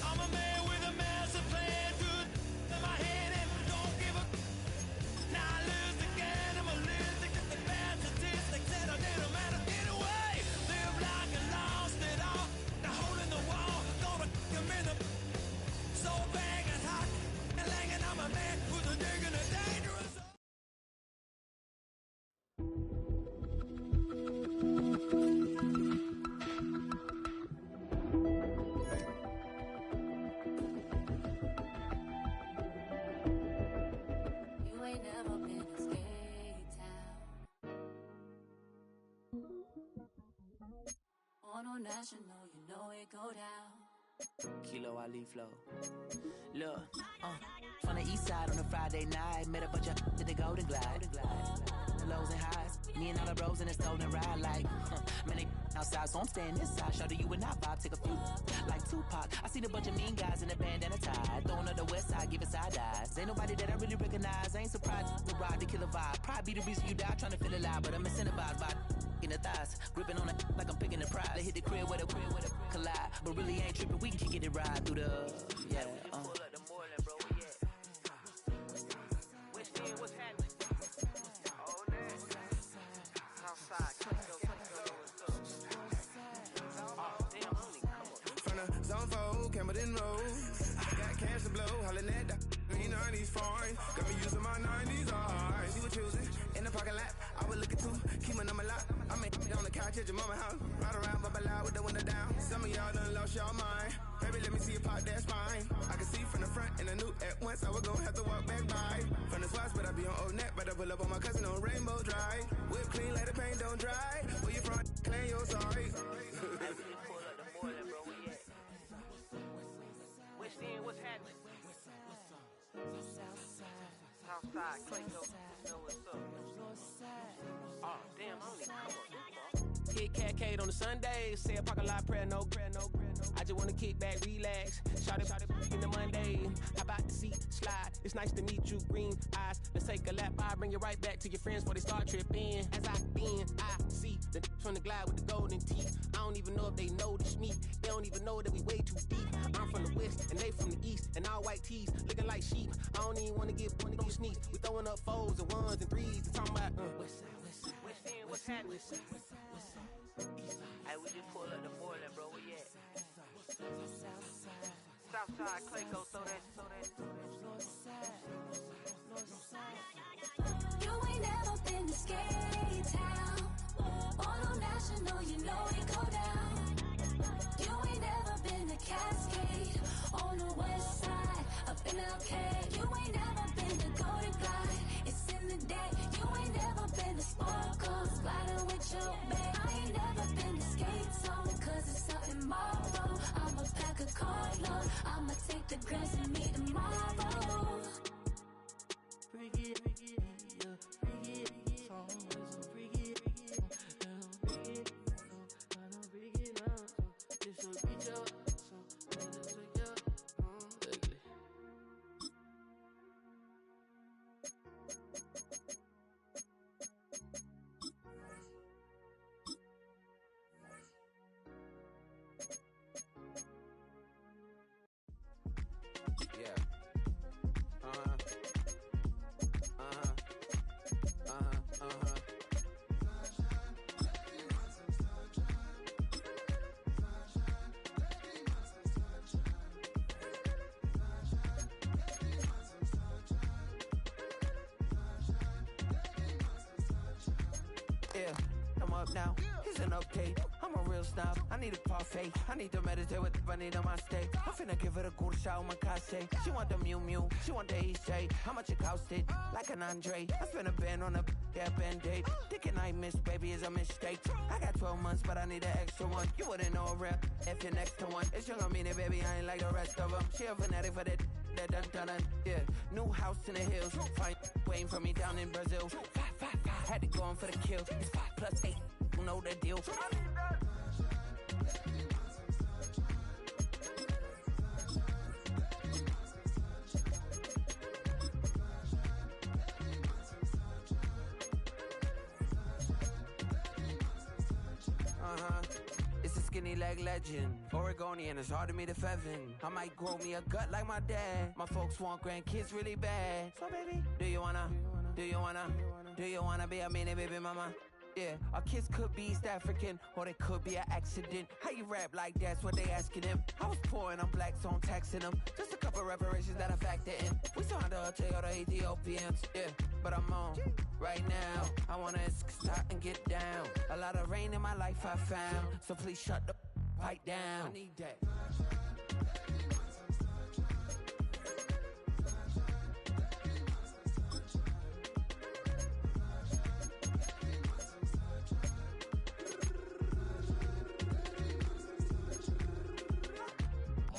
I'm a man with a master plan, good in my head and don't give a. Now I lose again, I'm a loser, get the bad statistics that I didn't matter anyway. Live like I lost it all, the hole in the wall, gonna come in the. So bang and hot, and langing, I'm a man who's a digging a dangerous. You ain't never been to Skate Town. On a national, you know it go down. Kilo Ali flow. Look, from the east side on a Friday night, met a bunch of to the Golden Glide. The lows and highs, me and all the bros in a stolen ride, like, man, they outside, so I'm staying inside. Shout to you and I vibe, take a few, like Tupac. I seen a bunch of mean guys in a bandana tie, throwing up the west side, giving side eyes. Ain't nobody that I really recognize, I ain't surprised to ride the killer vibe. Probably be the reason you die, trying to feel alive, but I'm incentivized by in the thighs, gripping on it like I'm picking the prize. They hit the crib with a collide, but really ain't tripping. We can kick it ride through the Pull up the Moreland, bro. Which day was happening? Oh, man. Southside, From the zone 4, Camden Road. Got cash to blow, hollering at the 90s foreign. Got me using my 90s eyes. You were choosing in the parking lot. I was looking too, keep my number locked. I'm on the couch at your mama house. Ride around, bubble loud with the window down. Some of y'all done lost y'all mind. Baby, let me see you pop, that's fine. I can see from the front and I knew at once I was gonna have to walk back by. From the spots, but I be on Old Net. But I pull up on my cousin on Rainbow Drive. Whip clean, let the paint don't dry. Where you from? Claim your sorry. pull up the Moreland, bro. Which day was happening? Southside, Clayco, know what's up. Oh, damn, I only come up this far. Hit Cat Cade on the Sunday, say a parking lot prayer, no. I just wanna kick back, relax. Shout it in the Monday. How about the seat slide? It's nice to meet you, green eyes. Let's take a lap, I bring you right back to your friends before they start tripping. As I bend, I see the from the glide with the golden teeth. I don't even know if they notice me. They don't even know that we way too deep. I'm from the west and they from the east. and all white tees, looking like sheep. I don't even wanna get no sneaks. We throwing up fours and ones and threes. And talking about west side, west side, west side, what's happening? West side, west side, west side. Hey, we just pulled up the Moreland, bro. Where you at? Southside, Clayco, throw that. You ain't never been to Skate Town. On National, you know it go down. You ain't never been to Cascade. On the west side, up in Arcade. You ain't never been to Golden Glide. It's in the day. You ain't never been to Sparkles, gliding with your babe. I ain't never been to Skate Zone, cause it's up in Marlboro. I'ma pack a carload. I'ma take the grass and meet tomorrow. Bring it, yeah, bring it, song, so bring it, bring it, I don't bring it now, this will be your, so let's take your, ugly. Yeah. Yeah, I'm up now. Here's an update. I'm a real snob. I need a parfait. I need to meditate with the bunny on my steak. I'm finna give her a good shot on my case. She want the Mew Mew. She want the EJ. How much it costed? Like an Andre. I spent a band on a that band-aid. Thinking I missed, baby, is a mistake. I got 12 months, but I need an extra one. You wouldn't know a rep if you're next to one. It's young, I mean it, baby. I ain't like the rest of them. She a fanatic for that dun. Yeah, new house in the hills. Fine, waiting for me down in Brazil. 5. Had to go on for the kill. It's 5 + 8. You know the deal. It's a skinny leg legend. Oregonian, it's hard to meet a Fevin. I might grow me a gut like my dad. My folks want grandkids really bad. So baby, do you wanna be a mini baby mama? Yeah, our kids could be East African, or they could be an accident. How you rap like that's what they asking him. I was poor and I'm black, so I'm taxing them. Just a couple reparations that I factor in. We saw the Toyota Ethiopians, yeah, but I'm on right now. I wanna stop and get down. A lot of rain in my life I found, so please shut the pipe down. I need that.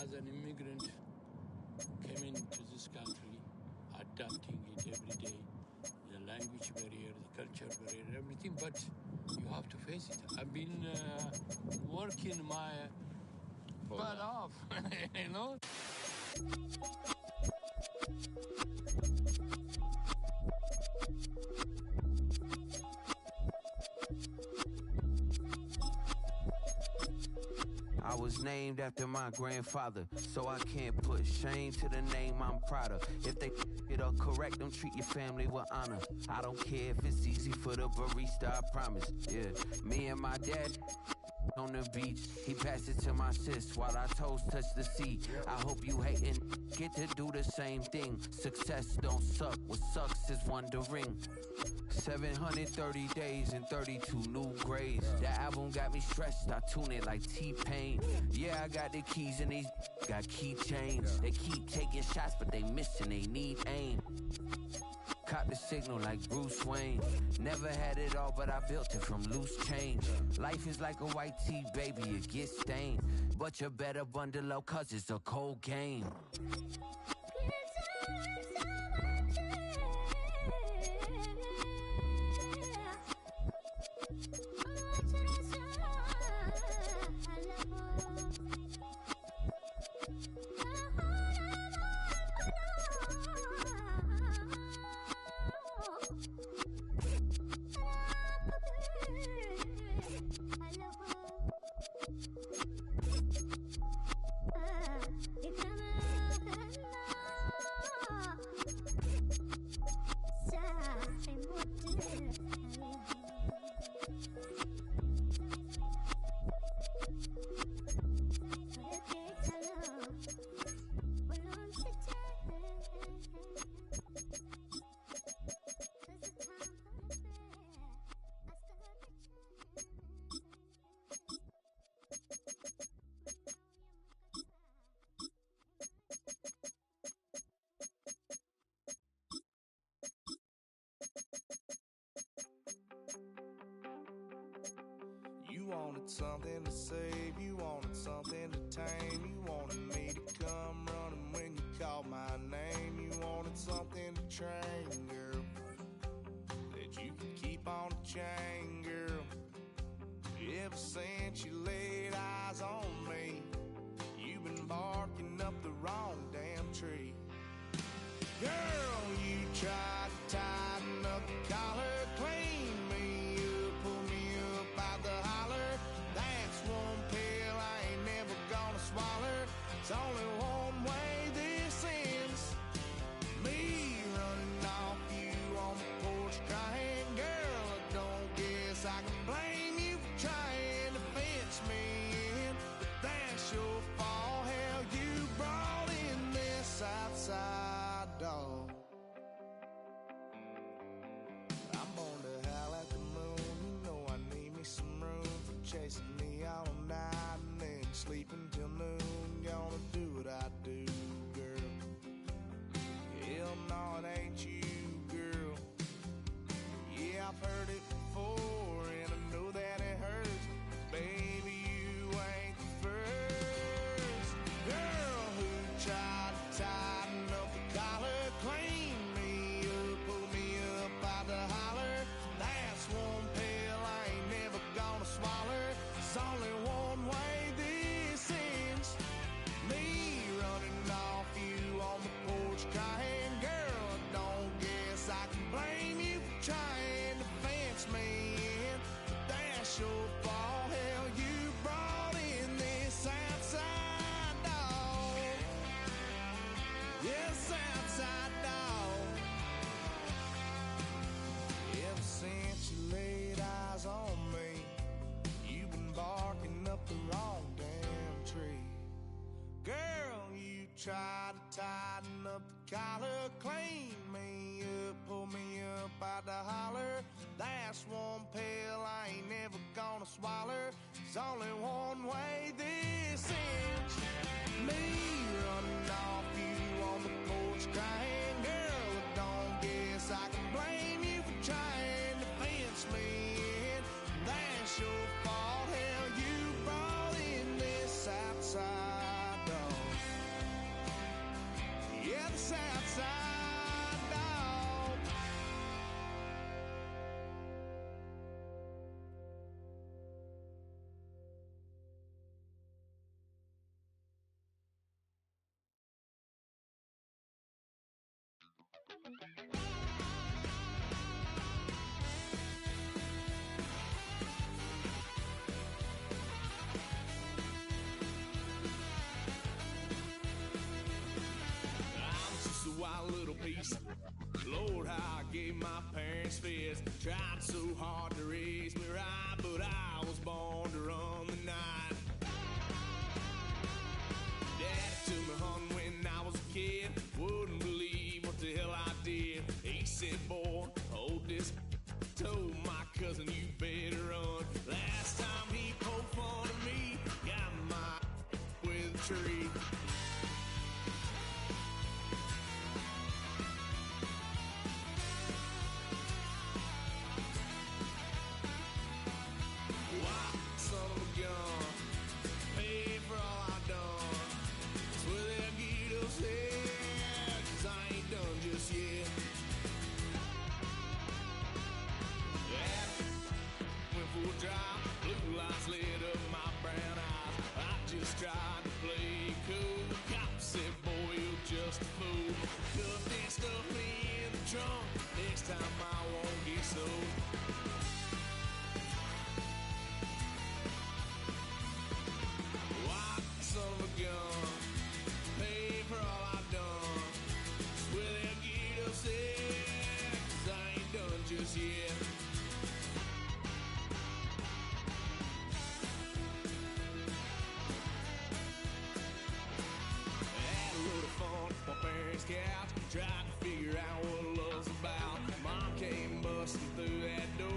As an immigrant, came into this country, adapting it every day, the language barrier, the culture barrier, everything, but you have to face it. I've been working my butt off, you know? I was named after my grandfather, so I can't put shame to the name I'm proud of. If they it up correct, don't treat your family with honor. I don't care if it's easy for the barista, I promise. Yeah, me and my dad on the beach, he passed it to my sis while our toes touch the sea. I hope you hatin', get to do the same thing. Success don't suck, what sucks is wondering. 730 days and 32 new grades. That album got me stressed, I tune it like T-Pain. Yeah, I got the keys and these got keychains. They keep taking shots, but they missing, they need aim. Caught the signal like Bruce Wayne. Never had it all, but I built it from loose change. Life is like a white tee, baby, it gets stained. But you better bundle up, cause it's a cold game. something to save, you wanted something to tame, you wanted me to come running when you called my name, you wanted something to train, girl, that you could keep on the chain, girl. Ever since you laid eyes on me, you've been barking up the wrong damn tree. Girl, you tried to tighten up the collar, clean me up, pull me up out the holler. That's one pill I ain't never gonna swallow. It's only one way this ends. Me running off you on the porch crying. Girl, I don't guess I can blame you for trying to fence me in, but that's your fault. Hell, you brought in this outside dog. I'm born to howl at the moon. You know I need me some room for chasing me all night and then sleeping till noon. Gonna do what I do, girl. Hell no, it ain't you, girl. Yeah, I've heard it before and I know that it hurts. Baby, you ain't the first girl who tried to tighten up the collar, clean me up, pull me up out the holler. That's one pill I ain't never gonna swallow. It's only one way this ends. Me running off you on the porch crying. Girl, I don't guess I can blame you for trying to fence me in, but that's your fault. Hell, you brought in this outside dog. Yes, outside dog. Ever since you laid eyes on me, you've been barking up the wrong damn tree. Girl, you tried to tighten up the collar, clean me up, pull me up out the holler. That's one pill I ain't never gonna swallow. It's only one way this ends. Me running off you on the porch crying. Girl, I don't guess I can blame you for trying to fence me in. That's your fault. Hell, you brought in this outside dog. Yeah, this outside dog. I'm just a wild little piece. Lord, how I gave my parents fist. Tried so hard to raise me right, but I was born to run the night. Daddy took me hunting when I was a kid. Wouldn't believe what the hell I did. He said, boy, hold this. Told my cousin, you better run. Last time he poked fun at me, got my with a tree. Why, son of a gun, pay for all I done. Swear they'll get us head, 'cause I ain't done just yet. Went for a drive, blue lights lit up my brown eyes. I just tried to play cool. Cop said, boy, you're just a fool. Cut that stuff in the trunk. Next time I won't get sold. Why, son of a gun, pay for all I've done. Swear they'll get upset, 'cause I ain't done just yet. Had a load of fun on my parents' couch, tried to figure out what love's about. Mom came busting through that door.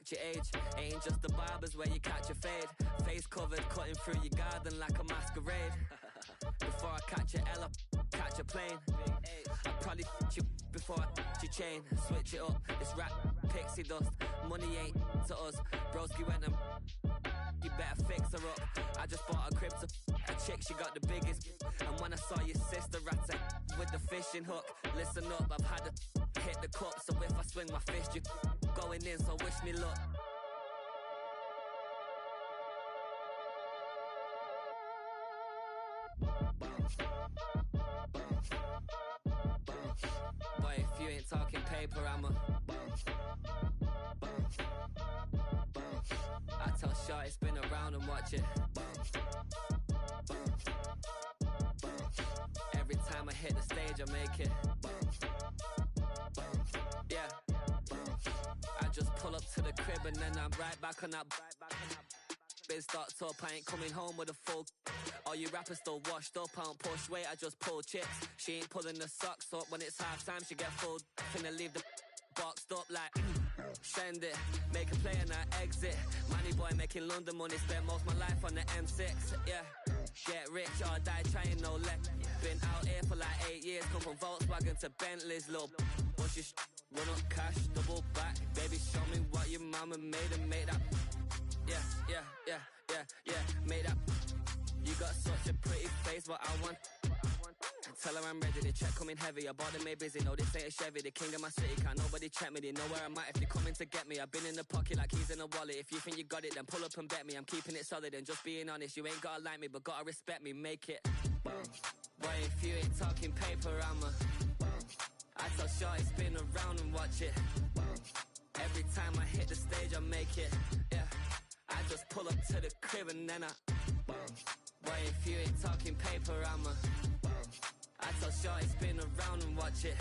match your age. Ain't just the barbers where you catch a fade. Face covered, cutting through your garden like a masquerade. Before I catch a L, catch a plane. I'd probably you before I your chain. Switch it up, it's rap, pixie dust. Money ain't to us. Broski went and you better fix her up. I just bought a crib to a chick, she got the biggest. And when I saw your sister at with the fishing hook, listen up, I've had to hit the cup. So if I swing my fist, you going in, so wish me luck. Boy, if you ain't talking paper, I'm a I tell Shorty spin around and watch it. Every time I hit the stage, I make it. Yeah. I just pull up to the crib and then I'm right back on that. Biz starts up, I ain't coming home with a full. All you rappers still washed up, I don't push weight, I just pull chips. She ain't pulling the socks up when it's half time, she get full. Finna leave the boxed up like send it, make a play and I exit. Money boy making London money, spent most of my life on the M6. Yeah, get rich or die trying, no let. Been out here for like 8 years, come from Volkswagen to Bentley's, little bushy run up cash, double back. Baby, show me what your mama made and make that. Yeah, made that. You got such a pretty face, but I want. Tell her I'm ready, the check coming heavy. I bought them made busy, no this ain't a Chevy. The king of my city, can't nobody check me. They know where I'm at if they coming to get me. I've been in the pocket like keys in a wallet. If you think you got it, then pull up and bet me. I'm keeping it solid and just being honest. You ain't gotta like me, but gotta respect me, make it. Boy, if you ain't talking paper, I'm a I tell Shorty spin around and watch it. Every time I hit the stage, I make it. Yeah, I just pull up to the crib and then I Boy, if you ain't talking paper, I'm a I tell Shorty spin around and watch it.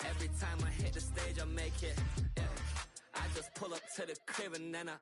Every time I hit the stage, I make it. Yeah, I just pull up to the crib and then I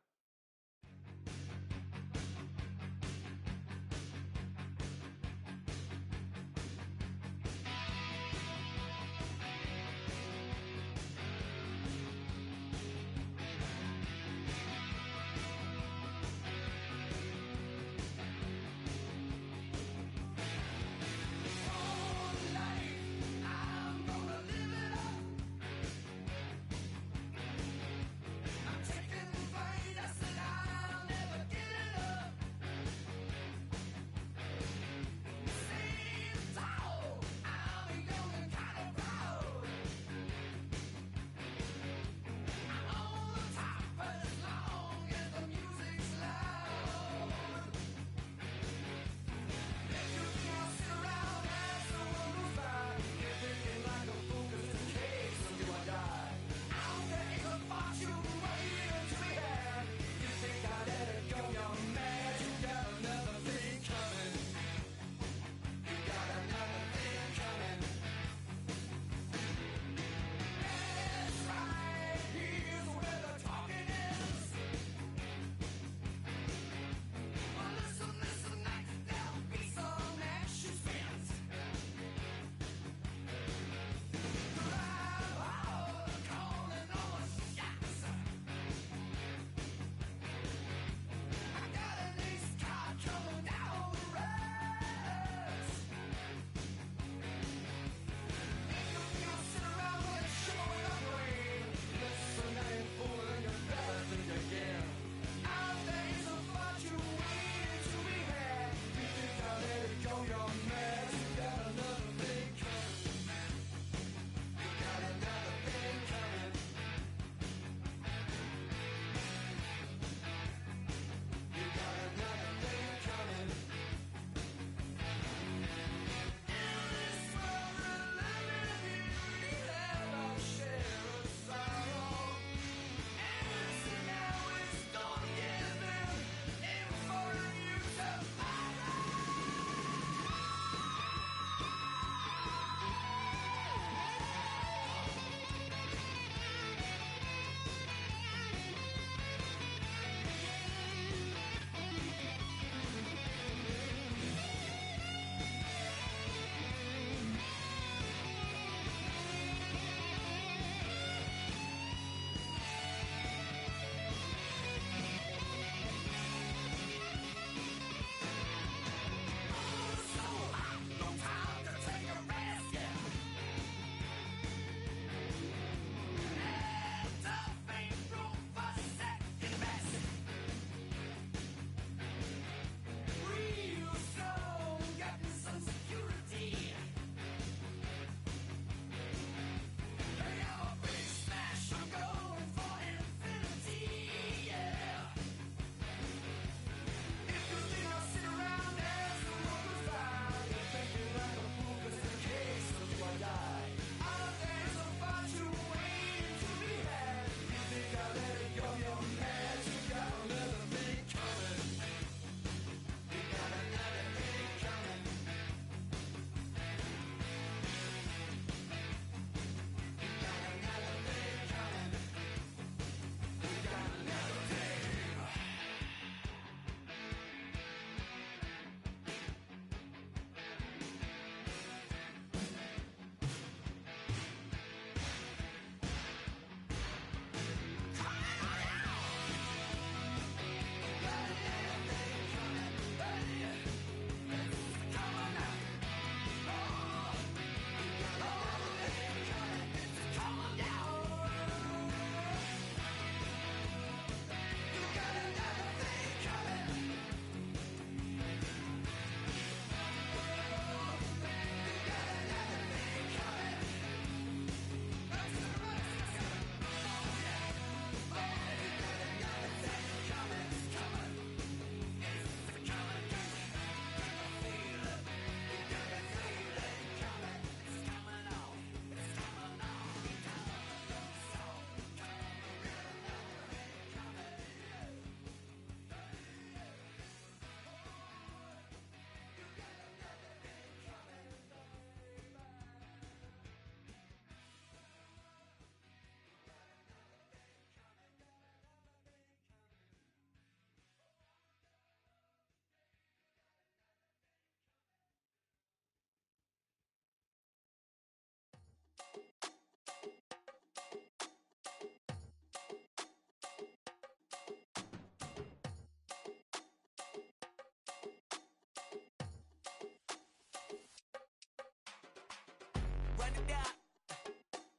run it up.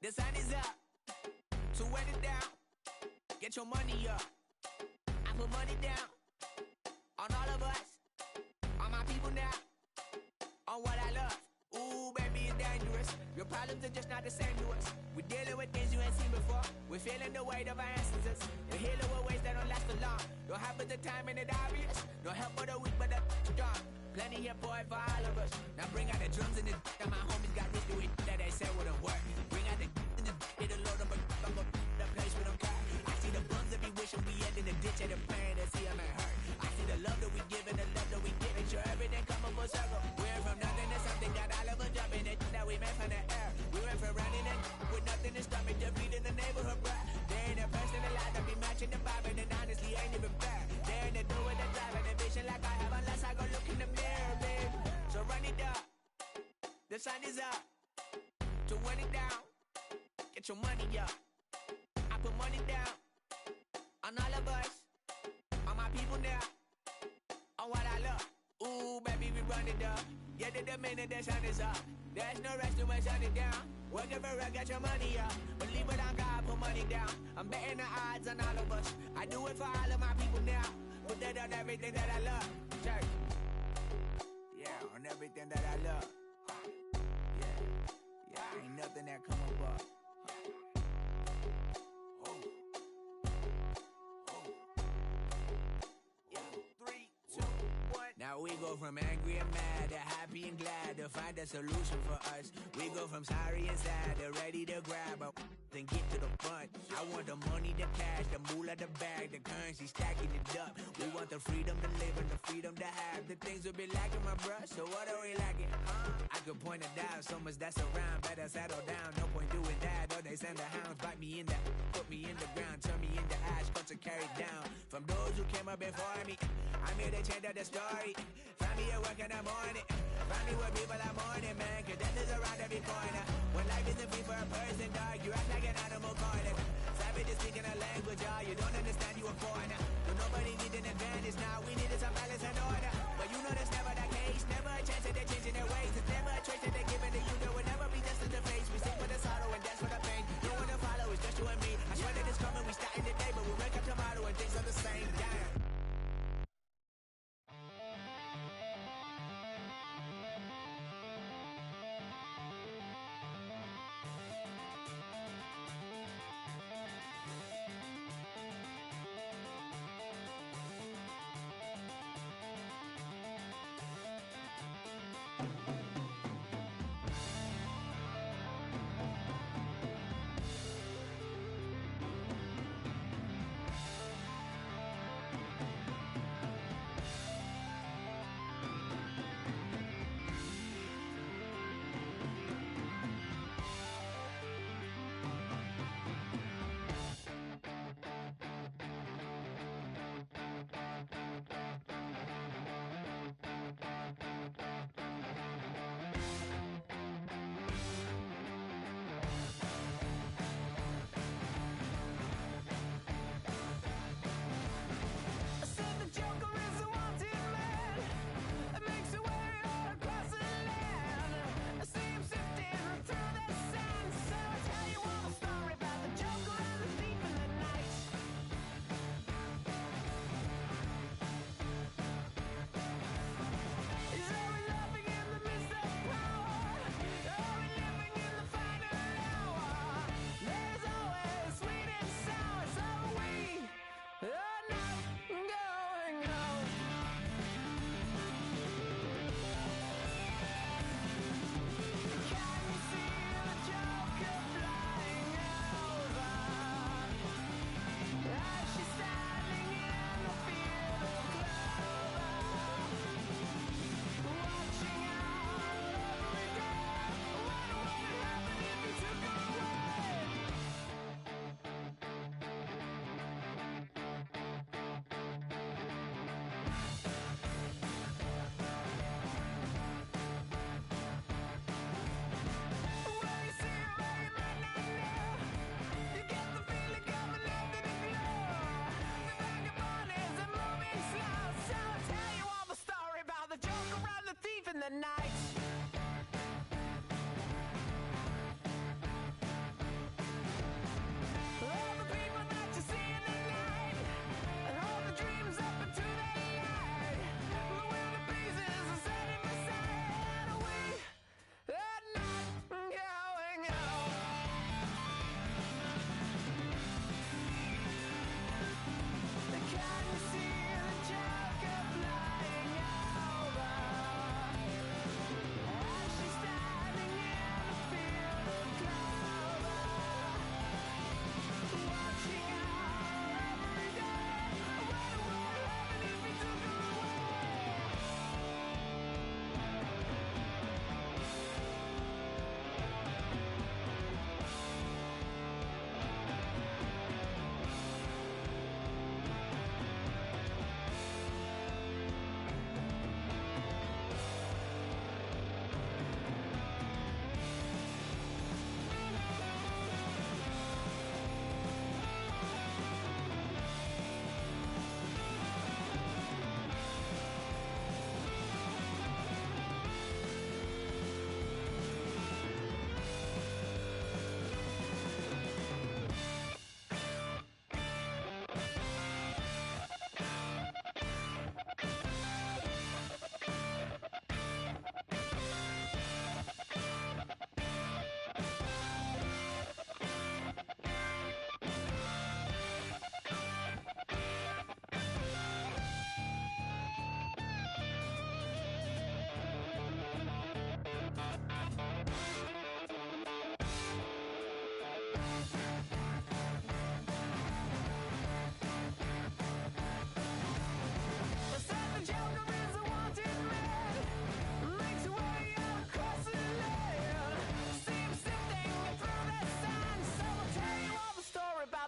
The sun is up. So run it down. Get your money up. I put money down on all of us, on my people now, on what I love. Ooh, baby, it's dangerous. Your problems are just not the same to us. We're dealing with things you ain't seen before. We're feeling the weight of our ancestors. We're healing with ways that don't last for long. Don't happen the time and it obvious. No help for the weak, but the strong. Plenty here for it for all of us. Now bring out the drums and the and my homies got rich doing that they said wouldn't work. Bring out the and the it'll load up the place we don't care. I see the bums that be wishing we end in the ditch and the pain that see them ain't hurt. I see the love that we give and the love that we get. Make sure everything come up full circle. We're from nothing to something, got all of us jumping it that we made from the air. We went from running and with nothing to stop it, just feeding the neighborhood, bruh. There ain't a person alive that be matching the vibe, and honestly ain't even fair. There ain't a do with the drive and the vision like I have unless I go look in the mirror, babe. So run it up, the sun is up. So run it down, get your money up. I put money down on all of us, on my people now, on what I love. Ooh, baby, we run it up. Yeah, the minute the sun is up. There's no rest to my shut it down. Working for real, get your money up. Believe it on God, put money down. I'm betting the odds on all of us. I do it for all of my people now. Put that on everything that I love. Church. Yeah, on everything that I love. Yeah, ain't nothing that come above. Now we go from angry and mad to happy and glad to find a solution for us. We go from sorry and sad to ready to grab up then get to the front. I want the money, the cash, the moolah, the bag, the currency, stacking it up. We want the freedom to live and the freedom to have. The things will be lacking, my bruh, so what are we lacking? I could point it out, so much that's around. Better settle down, no point doing that. Or they send the hounds, bite me in the, put me in the ground, turn me into ash, cut to carry down. From those who came up before me, I'm here to change up the story. Find me at work in the morning. Find me where people are mourning, man. Cause death is around every corner. When life isn't free for a person, dog, you act like an animal corner. Savage is speaking a language, y'all. You don't understand, you a foreigner. But nobody needs an advantage now. We needed some balance and order. But you know that's never the case. Never a chance that they're changing their ways. It's never a choice that they're giving to you. There will never be just in the face. We sing for the sorrow and dance for the pain. No one to follow, it's just you and me. I swear that it's coming, we starting today. But we'll wake up tomorrow and things are the same. Damn.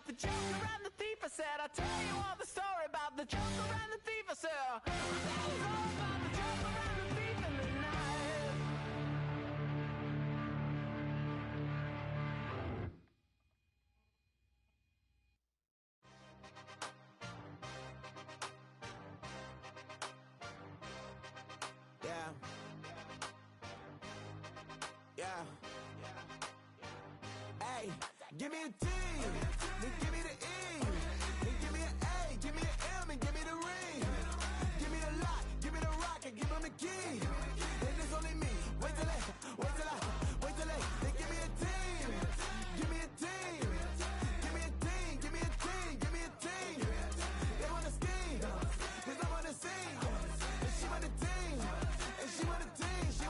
The Joker and the thief, I said, I'll tell you all the story about the Joker and the thief, I said, that was all about the Joker and the thief in the night. Yeah. Yeah. Hey, give me a T. Then give me the E, then give me an A, give me an M, and give me the ring. Give me the lock, give me the rock, and give him the key. And it's only me. Wait till they, then give me a team. Give me a team. Give me a team, give me a team, give me a team. They wanna scheme, cause I wanna sing. And she want a team, and she want a team, she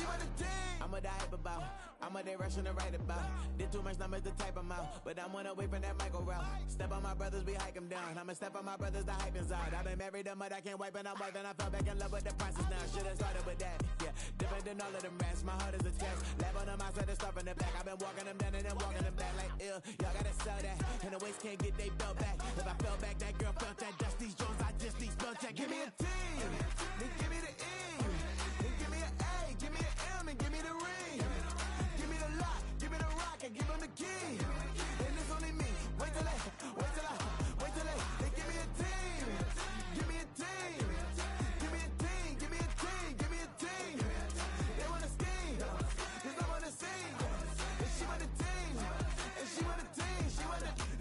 want a team. I'm a die about, I'm a they rushing to write about. Did too much numbers to type them out, but I'm one away from that Michael route. Step on my brothers, we hike them down. I'ma step on my brothers, the hype is out. I've been married them, but I can't wipe and I'm wiping. I fell back in love with the process now. Should've started with that, yeah. Different than all of them rats, my heart is a test. Lab on them, I said to start from the back. I've been walking them down and then walking them back like ill. Y'all gotta sell that, and the waist can't get they belt back. If I fell back, that girl felt that. Just these Jones, I just need spell check. Give me a team, then give me the E, then give me an A, give me an M, and give me the ring. Give me the lock, give me the rock, and give him the key. And it's only me. Wait till they, they give me a team. Give me a team. Give me a team, give me a team, give me a team. They wanna scheme, cause I wanna sing. And she want a team, and she want a team,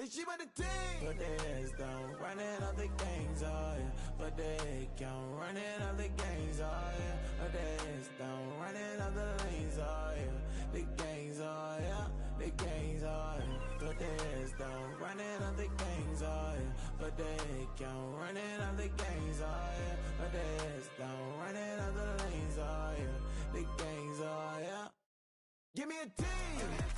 she want a team. Put their heads down, running all the gangs, oh yeah. Put their head down, running all the gangs, oh yeah. Put their heads down, running all the lanes, oh yeah. The gangs, oh yeah. The gangs, oh yeah. Put their heads down, running all the gangs, oh yeah. Put their head down, running all the gangs, oh yeah. Put their heads down, running all the lanes, oh yeah. The gangs, oh yeah. Give me a team.